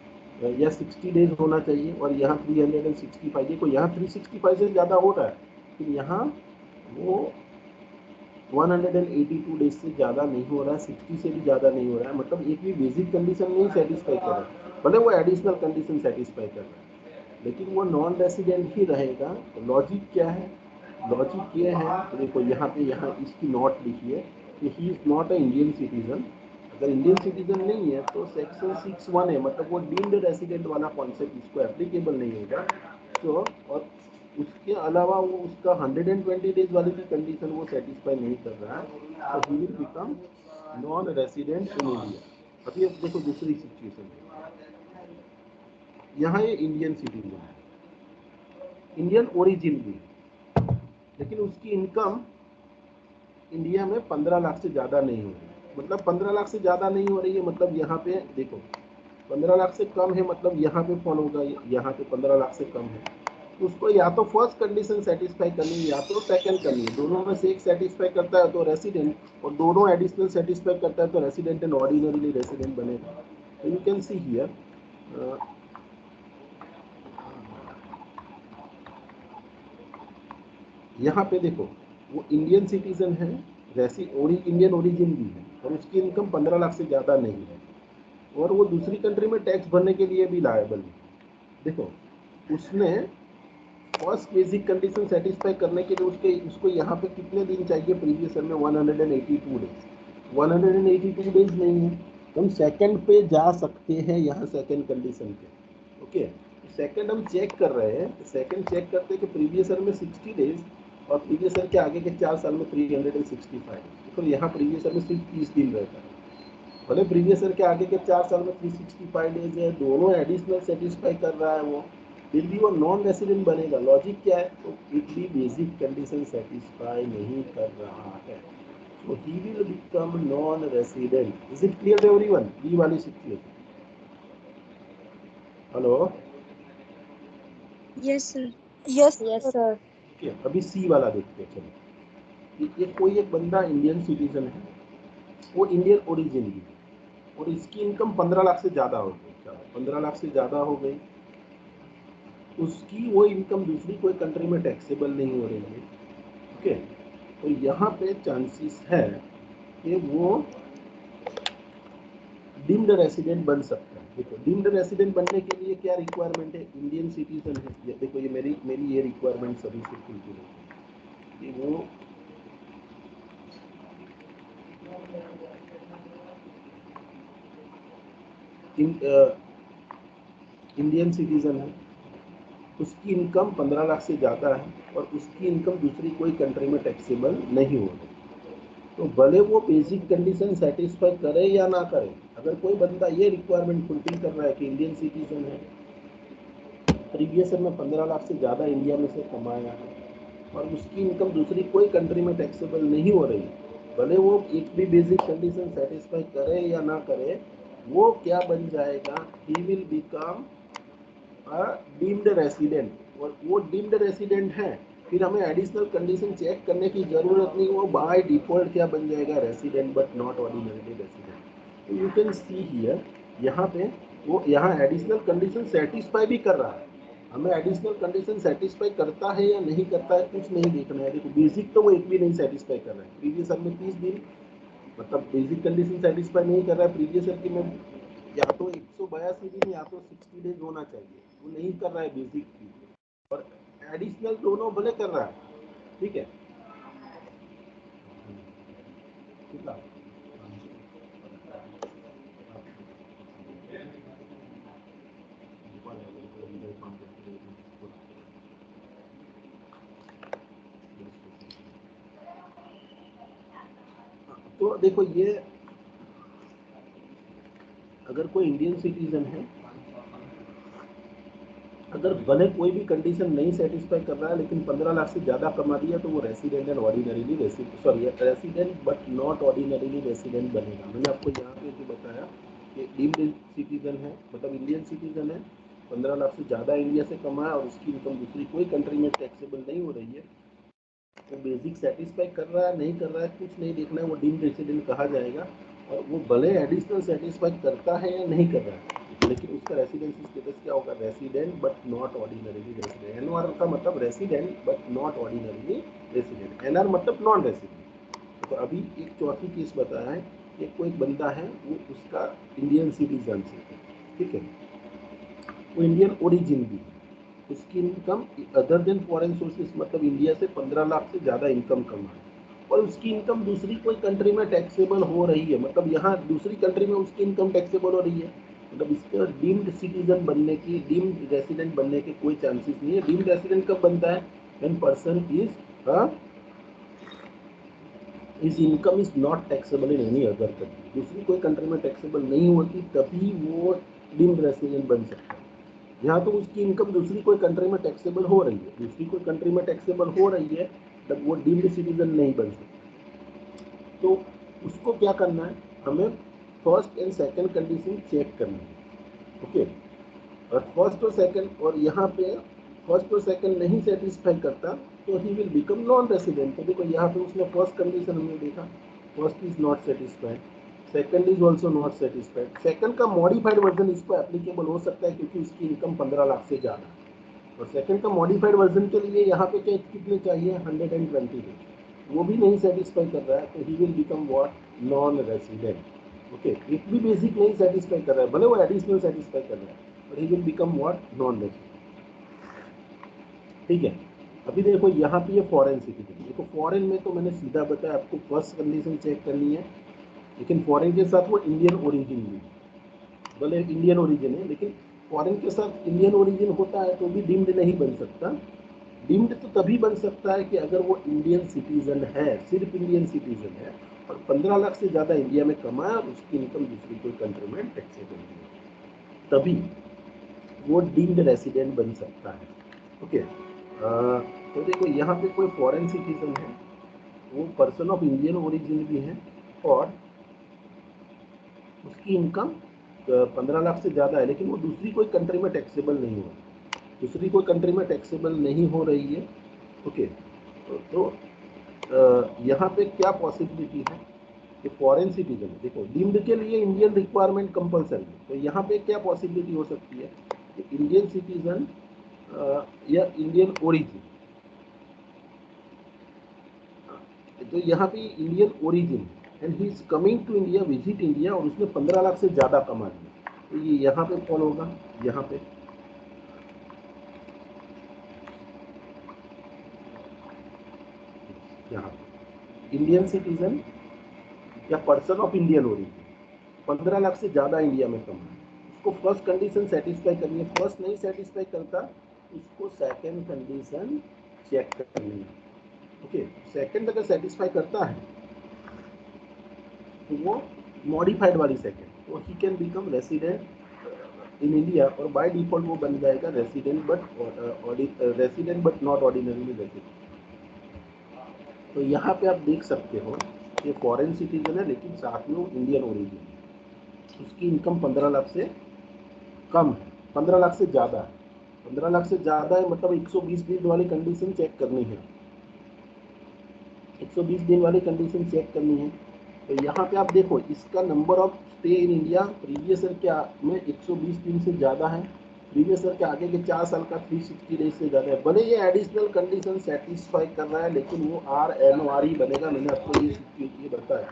S1: या 60 डेज होना चाहिए, और यहाँ 365। देखो यहाँ 365 से ज़्यादा हो रहा है, लेकिन यहाँ वो 182 डेज से ज़्यादा नहीं हो रहा है, 60 से भी ज़्यादा नहीं हो रहा है। मतलब एक भी बेसिक कंडीशन नहीं सेटिस्फाई कर रहा है, भले वो एडिशनल कंडीशन सेटिस्फाई कर रहा है, लेकिन वो नॉन रेसिडेंट ही रहेगा। तो लॉजिक क्या है? लॉजिक ये है, तो देखो यहाँ पे इसकी नोट लिखिए कि he is not a Indian citizen. अगर इंडियन सिटीजन नहीं है तो सेक्शन 6(1) है, मतलब वो डीम्ड रेसिडेंट वाला कॉन्सेप्ट इसको एप्लीकेबल नहीं होगा। तो और उसके अलावा वो उसका 120 डेज वाली भी कंडीशन वो सेटिस्फाई नहीं कर रहा है, तो he will become non resident in India. अभी अब देखो दूसरी सिचुएशन है, यहाँ ये इंडियन सिटीजन है, इंडियन ओरिजिन भी, लेकिन उसकी इनकम इंडिया में 15 लाख से ज़्यादा नहीं हो रही। मतलब 15 लाख से ज़्यादा नहीं हो रही है, मतलब यहाँ पे देखो 15 लाख से कम है, मतलब यहाँ पे कौन होगा, यहाँ पे 15 लाख से कम है, तो उसको या तो फर्स्ट कंडीशन सेटिस्फाई करनी है या तो सेकंड करनी है। दोनों में से एक सेटिस्फाई करता है तो रेसिडेंट, और दोनों एडिशनल सेटिस्फाई करता है तो रेसिडेंट एंड ऑर्डिनरीली रेसिडेंट बनेगा। तो यू कैन सी हियर, यहाँ पे देखो वो इंडियन सिटीजन है, इंडियन ओरिजिन भी है, और उसकी इनकम 15 लाख से ज़्यादा नहीं है, और वो दूसरी कंट्री में टैक्स भरने के लिए भी लायबल है। देखो उसने फर्स्ट बेसिक कंडीशन सेटिस्फाई करने के लिए उसको यहाँ पे कितने दिन चाहिए? प्रीवियस ईयर में 182 डेज। 182 डेज नहीं है, हम सेकंड पे जा सकते हैं, यहाँ सेकंड कंडीशन पे। ओके, सेकंड हम चेक कर रहे हैं, सेकंड चेक करते हैं कि प्रीवियस ईयर में 60 डेज और प्रीवियस ईयर के आगे के 4 साल में 365। तो यहाँ प्रीवियस ईयर में सिर्फ 30 दिन रहता है, भले प्रीवियस ईयर के आगे के 4 साल में 365 डेज है, दोनों एडिशनल सेटिस्फाई कर रहा है वो, फिर भी वो नॉन रेसिडेंट बनेगा। लॉजिक क्या है? तो इट भी बेसिक कंडीशन सेटिस्फाई नहीं कर रहा है, तो he will become non resident. Is it clear to everyone? B वाली सिचुएशन। Hello,
S2: yes sir.
S3: Yes
S2: yes sir.
S1: Okay, अभी सी वाला देखते हैं। चलो, ये कोई एक बंदा इंडियन सिटीजन है, वो इंडियन ओरिजिन भी है, और इसकी इनकम 15 लाख से ज़्यादा हो गई। 15 लाख से ज़्यादा हो गई, उसकी वो इनकम दूसरी कोई कंट्री में टैक्सेबल नहीं हो रही है। ओके, तो यहाँ पे चांसेस है कि वो डीम्ड रेसिडेंट बन सकता है। देखो डीम्ड रेसिडेंट बनने के लिए क्या रिक्वायरमेंट है? इंडियन सिटीजन है। ये देखो, ये मेरी ये रिक्वायरमेंट सभी से फुलफिल है कि वो इंडियन सिटीजन है, उसकी इनकम 15 लाख से ज़्यादा है, और उसकी इनकम दूसरी कोई कंट्री में टैक्सेबल नहीं हो रही। तो भले वो बेसिक कंडीशन सेटिस्फाई करे या ना करे, अगर कोई बंदा ये रिक्वायरमेंट फुलफिल कर रहा है कि इंडियन सिटीजन है, प्रीवियस ईयर में 15 लाख से ज़्यादा इंडिया में से कमाया है, और उसकी इनकम दूसरी कोई कंट्री में टैक्सेबल नहीं हो रही, भले वो एक भी बेसिक कंडीशन सेटिस्फाई करे या ना करे, वो क्या बन जाएगा, ही विल बिकम डीम्ड रेसिडेंट। और वो डीम्ड रेसिडेंट है, फिर हमें एडिशनल कंडीशन चेक करने की जरूरत नहीं, वो बाय डिफॉल्ट क्या बन जाएगा, resident but not ordinary resident. तो यू कैन सी हियर, यहाँ पे वो यहाँ एडिशनल कंडीशन सेटिस्फाई भी कर रहा है, हमें एडिशनल कंडीशन सेटिस्फाई करता है या नहीं करता है कुछ नहीं देखना है। देखो बेसिक तो वो एक भी नहीं सेटिस्फाई कर रहा है, प्रीवियस ईयर में 30 दिन मतलब बेसिक कंडीशन सेटिस्फाई नहीं कर रहा है, प्रीवियस ईयर की में या तो 182 दिन या तो 60 डेज होना चाहिए, वो नहीं कर रहा है बेसिक की, और एडिशनल दोनों भले कर रहा है, ठीक है। कितना तो देखो ये अगर कोई इंडियन सिटीजन है, अगर भले कोई भी कंडीशन नहीं सेटिस्फाई कर रहा है लेकिन 15 लाख से ज़्यादा कमा दिया, तो वो resident and ordinarily resident but not ordinarily resident बनेगा। मैंने आपको यहाँ पे जो बताया कि डीम्ड सिटीजन है, मतलब इंडियन सिटीजन है, 15 लाख से ज़्यादा इंडिया से कमाया और उसकी इनकम दूसरी कोई कंट्री में टैक्सेबल नहीं हो रही है, वो बेसिक सेटिस्फाई कर रहा है नहीं कर रहा है कुछ नहीं देखना है, वो डीम्ड रेसिडेंट कहा जाएगा। और वो भले एडिशनल सेटिस्फाई करता है या नहीं कर रहा है, लेकिन उसका रेसिडेंसी स्टेटस क्या होगा, resident but not ordinarily resident. NR का मतलब resident but not ordinarily resident, NR मतलब नॉन रेसिडेंट। तो अभी एक चौथी केस बताया है कि कोई बंदा है, वो उसका इंडियन सिटीजनशिप है, ठीक है, वो इंडियन ओरिजिन भी है, उसकी income other than foreign sources मतलब इंडिया से 15 लाख से ज़्यादा इनकम कमाए, और उसकी इनकम दूसरी कोई कंट्री में टैक्सेबल हो रही है, मतलब यहाँ दूसरी कंट्री में उसकी इनकम टैक्सेबल हो रही है, मतलब इसका डीम्ड सिटीजन बनने की, डीम्ड रेसिडेंट बनने के कोई चांसेस नहीं है। डीम्ड रेसिडेंट कब बनता है, व्हेन पर्सन इज इस income is not taxable in any other country, दूसरी कोई कंट्री में टैक्सेबल नहीं होती तभी वो डीम्ड रेसिडेंट बन सकता है। यहाँ तो उसकी इनकम दूसरी कोई कंट्री में टैक्सेबल हो रही है, दूसरी कोई कंट्री में टैक्सेबल हो रही है, तब वो डीम्ड सिटीजन नहीं बन सकता। तो उसको क्या करना है, हमें first and second condition check करनी है, ओके। और फर्स्ट और सेकंड, और यहाँ पे फर्स्ट और सेकंड नहीं सेटिस्फाई करता तो he will become non resident. तो देखो यहाँ पे उसने फर्स्ट कंडीशन हमने देखा, first is not satisfied, second is also not satisfied, second का मॉडिफाइड वर्जन इसको एप्लीकेबल हो सकता है क्योंकि उसकी इनकम 15 लाख से ज़्यादा है, और सेकंड का मॉडिफाइड वर्जन के लिए यहाँ पे क्या कितने चाहिए, 120 डेज, वो भी नहीं सेटिस्फाई कर रहा है, तो he will become what, non resident. Okay, एक भी बेसिक नहीं सेटिस्फाई कर रहा है, भले वो एडिशनल सेटिस्फाई कर रहा है, और ही will become what, non resident, ठीक है। अभी देखो यहाँ पे ये फॉरेन सिटीजन, देखो फॉरेन में तो मैंने सीधा बताया आपको फर्स्ट कंडीशन चेक करनी है, लेकिन फॉरेन के साथ वो इंडियन ओरिजिन भी, भले इंडियन ओरिजिन है लेकिन फॉरेन के साथ इंडियन ओरिजिन होता है तो भी डीम्ड नहीं बन सकता। डीम्ड तो तभी बन सकता है कि अगर वो इंडियन सिटीजन है, सिर्फ इंडियन सिटीजन है, और 15 लाख से ज़्यादा इंडिया में कमाया और उसकी इनकम दूसरी कोई कंट्री में टैक्सेबल नहीं है, तभी वो डीम्ड रेसिडेंट बन सकता है, ओके। तो देखो यहाँ पे कोई फॉरेन सिटीजन है, वो पर्सन ऑफ इंडियन ओरिजिन भी है, और उसकी इनकम 15 लाख से ज़्यादा है, लेकिन वो दूसरी कोई कंट्री में टैक्सेबल नहीं हो रही, दूसरी कोई कंट्री में टैक्सेबल नहीं हो रही है, ओके। तो यहाँ पे क्या पॉसिबिलिटी है कि फॉरेन सिटीजन, देखो डीम्ड के लिए इंडियन रिक्वायरमेंट कंपलसरी है, तो यहाँ पे क्या पॉसिबिलिटी हो सकती है कि इंडियन सिटीजन या इंडियन ओरिजिन, तो यहाँ पे Indian origin and he is coming to India, visit India, और उसने 15 लाख से ज़्यादा कमा लिया, तो ये यहाँ पे फॉल होगा, यहाँ पे यहाँ पे इंडियन सिटीजन या person of Indian origin 15 lakh से ज़्यादा इंडिया में कमाए, उसको फर्स्ट कंडीशन सेटिस्फाई करनी है, फर्स्ट नहीं सेटिस्फाई करता उसको सेकंड कंडीशन चेक करनी है, ओके। सेकंड अगर सेटिस्फाई करता है तो वो मॉडिफाइड वाली सेकंड, तो ही can become resident in India, और बाय डिफॉल्ट वो बन जाएगा resident but not ordinarily resident. तो यहाँ पे आप देख सकते हो ये फॉरेन सिटीजन है लेकिन साथ में वो इंडियन ओरिजिन है। उसकी इनकम 15 लाख से कम है, 15 लाख से ज़्यादा है। 15 लाख से ज़्यादा है मतलब 120 दिन वाली कंडीशन चेक करनी है, 120 दिन वाली कंडीशन चेक करनी है। तो यहाँ पे आप देखो इसका number of stay in India previous year के में 120 दिन से ज़्यादा है, प्रीवियस ईयर के आगे के 4 साल का 360 डेज से ज़्यादा है। भले ये एडिशनल कंडीशन सेटिस्फाई कर रहा है लेकिन वो RNOR ही बनेगा। मैंने आपको ये बताया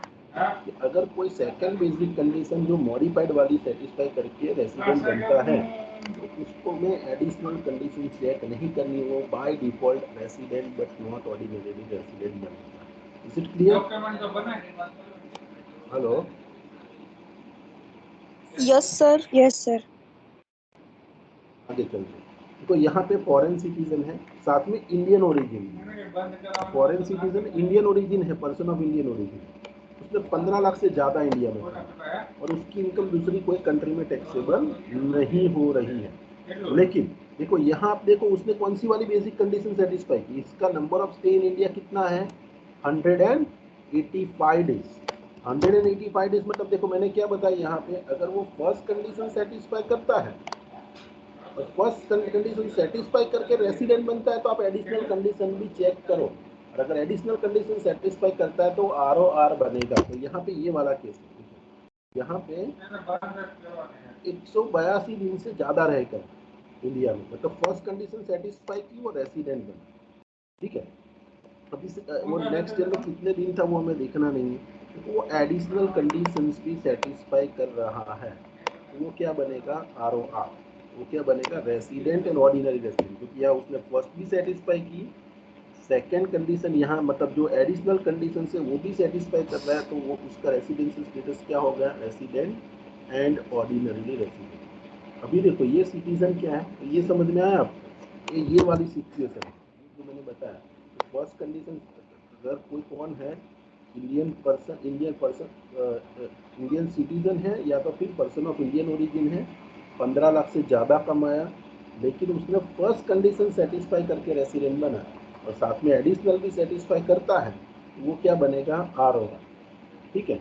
S1: कि अगर कोई सेकंड बेसिक कंडीशन जो मॉडिफाइड वाली सेटिस्फाई करके रेसिडेंट बनता है तो उसको मैं एडिशनल कंडीशन चेक नहीं करनी, वो by default resident but not ordinary resident बनेगा। Is it clear? Hello,
S2: yes sir. Yes sir.
S1: आगे चलते हैं। तो यहाँ पे फॉरेन सिटीजन है साथ में Indian origin, foreign citizen Indian origin है, पर्सन ऑफ इंडियन ओरिजिन, उसने 15 लाख से ज़्यादा इंडिया में था और उसकी इनकम दूसरी कोई कंट्री में टैक्सेबल नहीं हो रही है। लेकिन देखो यहाँ आप देखो उसने कौन सी वाली बेसिक कंडीशन सेटिस्फाई की, इसका number of stay in India कितना है 185 डेज। 185 डेज मतलब देखो मैंने क्या बताया यहाँ पे, अगर वो फर्स्ट कंडीशन सेटिस्फाई करता है और फर्स्ट कंडीशन सेटिस्फाई करके रेसिडेंट बनता है तो आप एडिशनल कंडीशन भी चेक करो, और अगर एडिशनल कंडीशन सेटिस्फाई करता है तो ROR बनेगा। तो यहाँ पे ये वाला केस है, यहाँ पे 182 दिन से ज़्यादा रहेगा इंडिया में, मतलब फर्स्ट कंडीशन सेटिस्फाई की वो रेसिडेंट बना, ठीक है। अब इस वो नेक्स्ट ईयर में कितने दिन था वो हमें देखना नहीं है, तो वो एडिशनल कंडीशंस भी सेटिस्फाई कर रहा है तो वो क्या बनेगा ROR, वो क्या बनेगा रेसिडेंट एंड ऑर्डिनरी रेसिडेंट, क्योंकि यहाँ उसने फर्स्ट भी सेटिस्फाई की, सेकेंड कंडीशन यहाँ मतलब जो एडिशनल कंडीशन है वो भी सेटिस्फाई कर रहा है तो वो उसका रेसिडेंशियल स्टेटस क्या हो गया रेसिडेंट एंड ऑर्डिनरी रेसिडेंट। अभी देखो ये सिटीजन क्या है, तो ये समझ में आया आपको, ये वाली सिचुएशन है जो मैंने बताया। तो फर्स्ट कंडीशन अगर कोई कौन है इंडियन सिटीजन है या तो फिर पर्सन ऑफ इंडियन ओरिजिन है, 15 लाख से ज़्यादा कमाया लेकिन उसने फर्स्ट कंडीशन सेटिस्फाई करके रेसिडेंट बना और साथ में एडिशनल भी सेटिस्फाई करता है, वो क्या बनेगा ROR, ठीक है।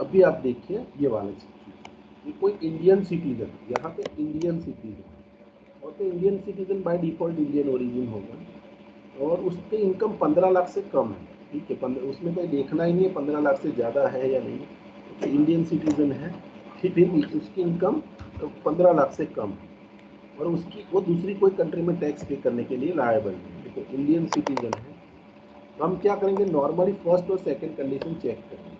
S1: अभी आप देखिए ये वाला सिचुएशन, ये कोई इंडियन सिटीजन, यहाँ पे इंडियन सिटीजन और तो Indian citizen by default Indian origin होगा और उसकी इनकम 15 लाख से कम है, ठीक है। उसमें कोई देखना ही नहीं है 15 लाख से ज़्यादा है या नहीं, तो इंडियन सिटीजन है, फिर भी उसकी इनकम 15 लाख से कम है और उसकी वो दूसरी कोई कंट्री में टैक्स पे करने के लिए लायबल है। देखो इंडियन सिटीजन है तो हम क्या करेंगे नॉर्मली फर्स्ट और सेकंड कंडीशन चेक करेंगे।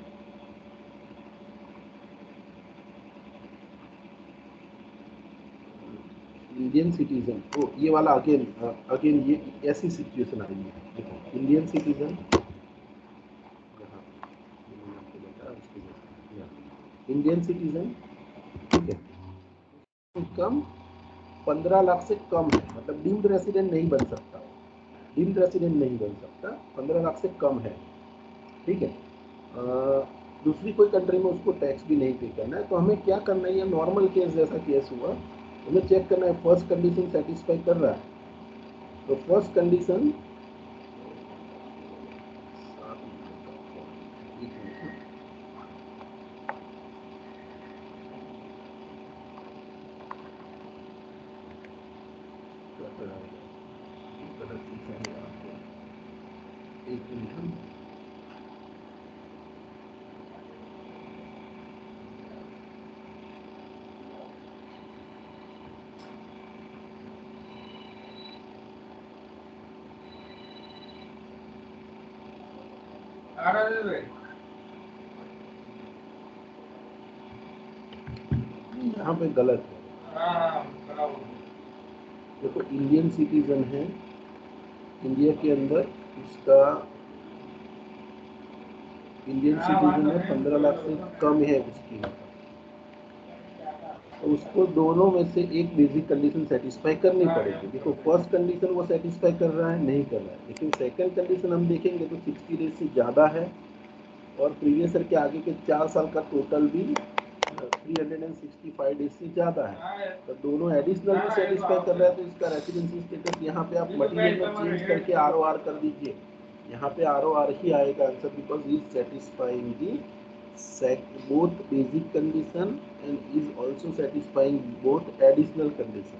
S1: इंडियन सिटीजन तो ये वाला अगेन ये ऐसी सिचुएशन आ रही है, देखो इंडियन सिटीजन इंडियन सिटीजन, ठीक है, इनकम 15 लाख से कम है मतलब डीम्ड रेसिडेंट नहीं बन सकता, डीम्ड रेसिडेंट नहीं बन सकता, 15 लाख से कम है, ठीक है। दूसरी कोई कंट्री में उसको टैक्स भी नहीं पे करना है, तो हमें क्या करना है, ये नॉर्मल केस जैसा केस हुआ, हमें चेक करना है फर्स्ट कंडीशन सेटिस्फाई कर रहा है, तो फर्स्ट कंडीशन एक मिनट, यहाँ पे गलत है। देखो इंडियन सिटीजन है, इंडिया के अंदर इसका इंडियन सिटीजन है, 15 लाख से कम है उसकी, तो उसको दोनों में से एक बेसिक कंडीशन सेटिस्फाई करनी पड़ेगी। देखो फर्स्ट कंडीशन वो सेटिस्फाई कर रहा है नहीं कर रहा है, लेकिन सेकंड कंडीशन हम देखेंगे तो 60 डेज से ज़्यादा है और प्रीवियस ईयर के आगे के 4 साल का टोटल भी 365 डेज से ज़्यादा है, तो दोनों एडिशनल भी सेटिस्फाई कर रहा है, तो इसका रेसिडेंसी स्टेटस यहाँ पे आप मटीरियल में चेंज करके ROR कर दीजिए। यहाँ पे ROR ही आएगा answer, because is satisfying the both basic condition and is also satisfying both additional condition।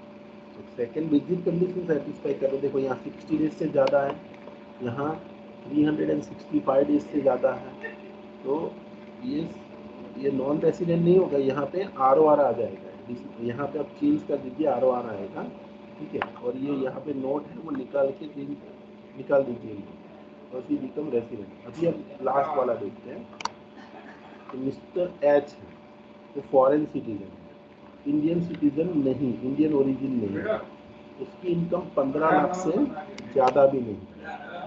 S1: तो सेकेंड बेसिक कंडीशन सेटिस्फाई कर रहे, देखो यहाँ 60 डेज से ज़्यादा है, यहाँ 365 डेज से ज़्यादा है, तो ये नॉन रेसिडेंट नहीं होगा, यहाँ पे ROR आ जाएगा। यहाँ पे आप चेंज कर दीजिए, ROR आएगा, ठीक है। और ये यहाँ पे नोट है वो निकाल के निकाल दीजिए, और सी बिकम रेसिडेंट। अभी अब लास्ट वाला देखते हैं। तो मिस्टर एच है, वो फॉरेन सिटीजन है, इंडियन सिटीजन नहीं, इंडियन ओरिजिन नहीं है, उसकी इनकम 15 लाख से ज़्यादा भी नहीं,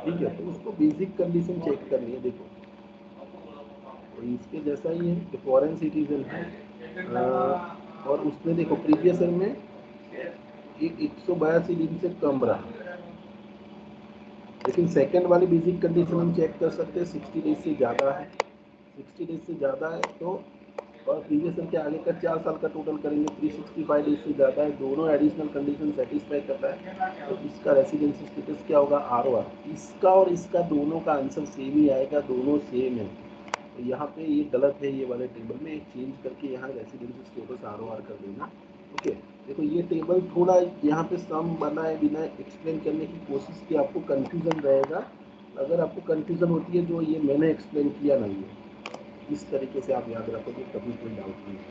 S1: ठीक है। तो उसको बेसिक कंडीशन चेक करनी है। देखो तो इसके जैसा ही है कि फॉरेन सिटीजन है, और उसने देखो प्रीवियस ईयर में 182 दिन से कम रहा, लेकिन सेकंड वाली बेसिक कंडीशन हम चेक कर सकते हैं 60 डेज से ज़्यादा है, 60 डेज से ज़्यादा है, तो और प्रीवियस ईयर के आगे का 4 साल का टोटल करेंगे, 365 डेज से ज़्यादा है, दोनों एडिशनल कंडीशन सेटिस्फाई करता है, तो इसका रेसिडेंसी स्टेटस क्या होगा? ROR। इसका और इसका दोनों का आंसर सेम ही आएगा, दोनों सेम है। तो यहाँ पे ये गलत है, ये वाले टेबल में एक चेंज करके यहाँ रेसिडेंसी स्टेटस ROR कर देना। ओके, देखो ये टेबल थोड़ा यहाँ पे सम बनाए बिना एक्सप्लेन करने की कोशिश की, आपको कंफ्यूजन रहेगा। अगर आपको कंफ्यूजन होती है जो ये मैंने एक्सप्लेन किया नहीं है, इस तरीके से आप याद रखोगे, कभी कोई डाउट नहीं है,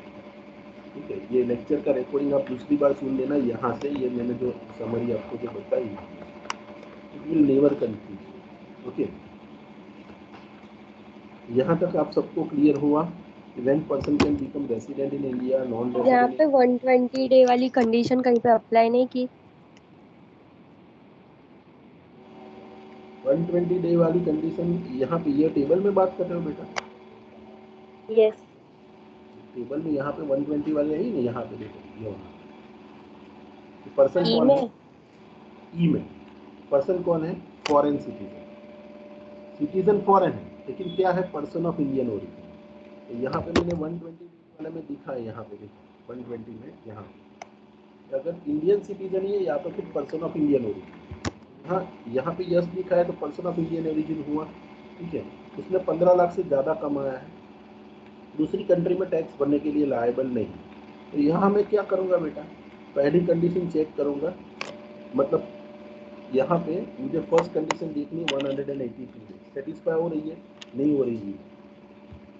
S1: ठीक है। ये लेक्चर का रिकॉर्डिंग आप दूसरी बार सुन लेना यहाँ से, ये मैंने जो समरी आपको जो बताई, it will never confuse. Okay, यहाँ तक आप सबको क्लियर हुआ? When person can become resident in India,
S2: यहाँ
S1: non-resident
S2: पे 120 डे वाली कंडीशन कहीं पे अप्लाई नहीं की।
S1: 120 डे वाली कंडीशन यहाँ पे ये टेबल में बात कर रहे हो बेटा?
S2: यस।
S1: टेबल में यहाँ पे 120 वाले है ही नहीं, यहाँ पे देखो ये पर्सन
S2: ई
S1: कौन है?
S2: में
S1: ई में पर्सन कौन है? Foreign citizen. सिटीजन फॉरेन है, लेकिन क्या है? Person of Indian origin. तो यहाँ पे मैंने 120 वाले में दिखा है, यहाँ पे देखो 120 में यहाँ अगर इंडियन सिटीजन है या तो फिर पर्सन ऑफ इंडियन ओरिजिन। हाँ, यहाँ पे यस लिखा है तो पर्सन ऑफ इंडियन ओरिजिन हुआ, ठीक है। उसने 15 लाख से ज़्यादा कमाया है, दूसरी कंट्री में टैक्स भरने के लिए लायबल नहीं। तो यहाँ मैं क्या करूँगा बेटा? पहली कंडीशन चेक करूँगा, मतलब यहाँ पे मुझे फर्स्ट कंडीशन देखनी है 183 सेटिस्फाई हो रही है, नहीं हो रही है।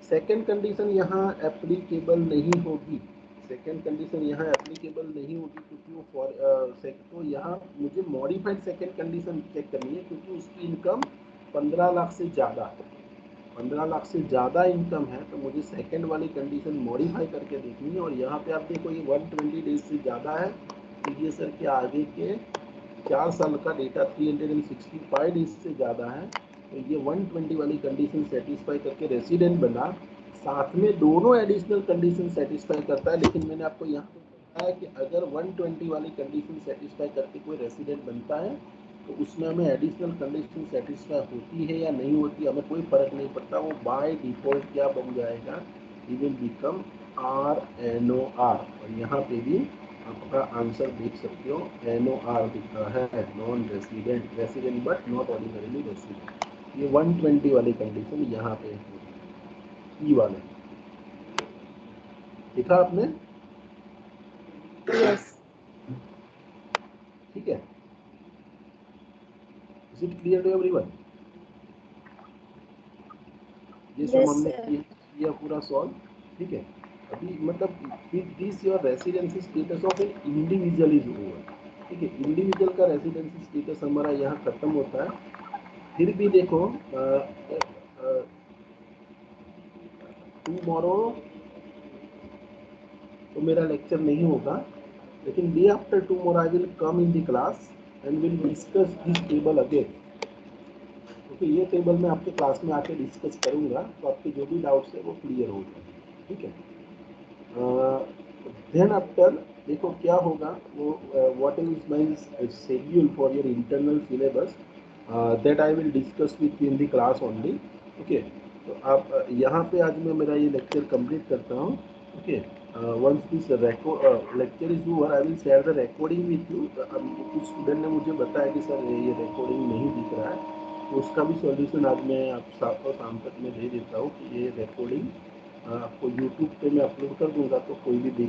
S1: सेकेंड कंडीशन यहाँ एप्लीकेबल नहीं होगी, सेकेंड कंडीशन यहाँ एप्लीकेबल नहीं होगी, क्योंकि वो तो यहाँ मुझे मॉडिफाइड सेकेंड कंडीशन चेक करनी है, क्योंकि उसकी इनकम 15 लाख से ज़्यादा है, 15 लाख से ज़्यादा इनकम है, तो मुझे सेकेंड वाली कंडीशन मॉडिफाई करके देखनी है। और यहाँ पे आप देखो ये 120 डेज से ज़्यादा है, प्रीवियस ईयर के आगे के 4 साल का डेटा 365 डेज से ज़्यादा है, तो ये 120 वाली कंडीशन सेटिस्फाई करके रेसिडेंट बना, साथ में दोनों एडिशनल कंडीशन सेटिस्फाई करता है। लेकिन मैंने आपको यहाँ पे बताया कि अगर 120 वाली कंडीशन सेटिस्फाई करके कोई रेसिडेंट बनता है, तो उसमें हमें एडिशनल कंडीशन सेटिस्फाई होती है या नहीं होती, हमें कोई फ़र्क नहीं पड़ता, वो बाय डिफ़ॉल्ट क्या बन जाएगा? ही विल बिकम RNOR। और यहाँ पे भी आपका आंसर देख सकते हो, NOR दिख रहा है, non resident, resident but not ordinarily resident. ये 120 वाली कंडीशन यहाँ पे ई वाले देखा आपने?
S2: यस।
S1: ठीक है, is it clear to everyone? ये सब
S2: यस
S1: हमने
S2: सर।
S1: किया पूरा सॉल्व, ठीक है। अभी मतलब with this your residency status of N individual is over, ठीक है। इंडिविजुअल का रेसिडेंसी स्टेटस हमारा यहाँ खत्म होता है। फिर भी देखो टुमारो तो मेरा लेक्चर नहीं होगा, लेकिन day after tomorrow I will come in the class and will discuss this table again, क्योंकि ये टेबल मैं आपके क्लास में आके डिस्कस करूँगा, तो आपके जो भी डाउट्स है वो क्लियर हो जाए, ठीक है। देन आफ्टर देखो क्या होगा, वो what is my schedule for your internal syllabus, that I will discuss with you in the class only, okay. तो आप यहाँ पे आज मैं मेरा ये लेक्चर कंप्लीट करता हूँ। Okay. Once this lecture is over, I will share the recording with you. कुछ स्टूडेंट ने मुझे बताया कि सर ये recording नहीं दिख रहा है, तो उसका भी सॉल्यूशन आज मैं आपको शाम तक में दे देता हूँ कि ये recording आपको YouTube पे मैं अपलोड कर दूंगा, तो कोई भी देख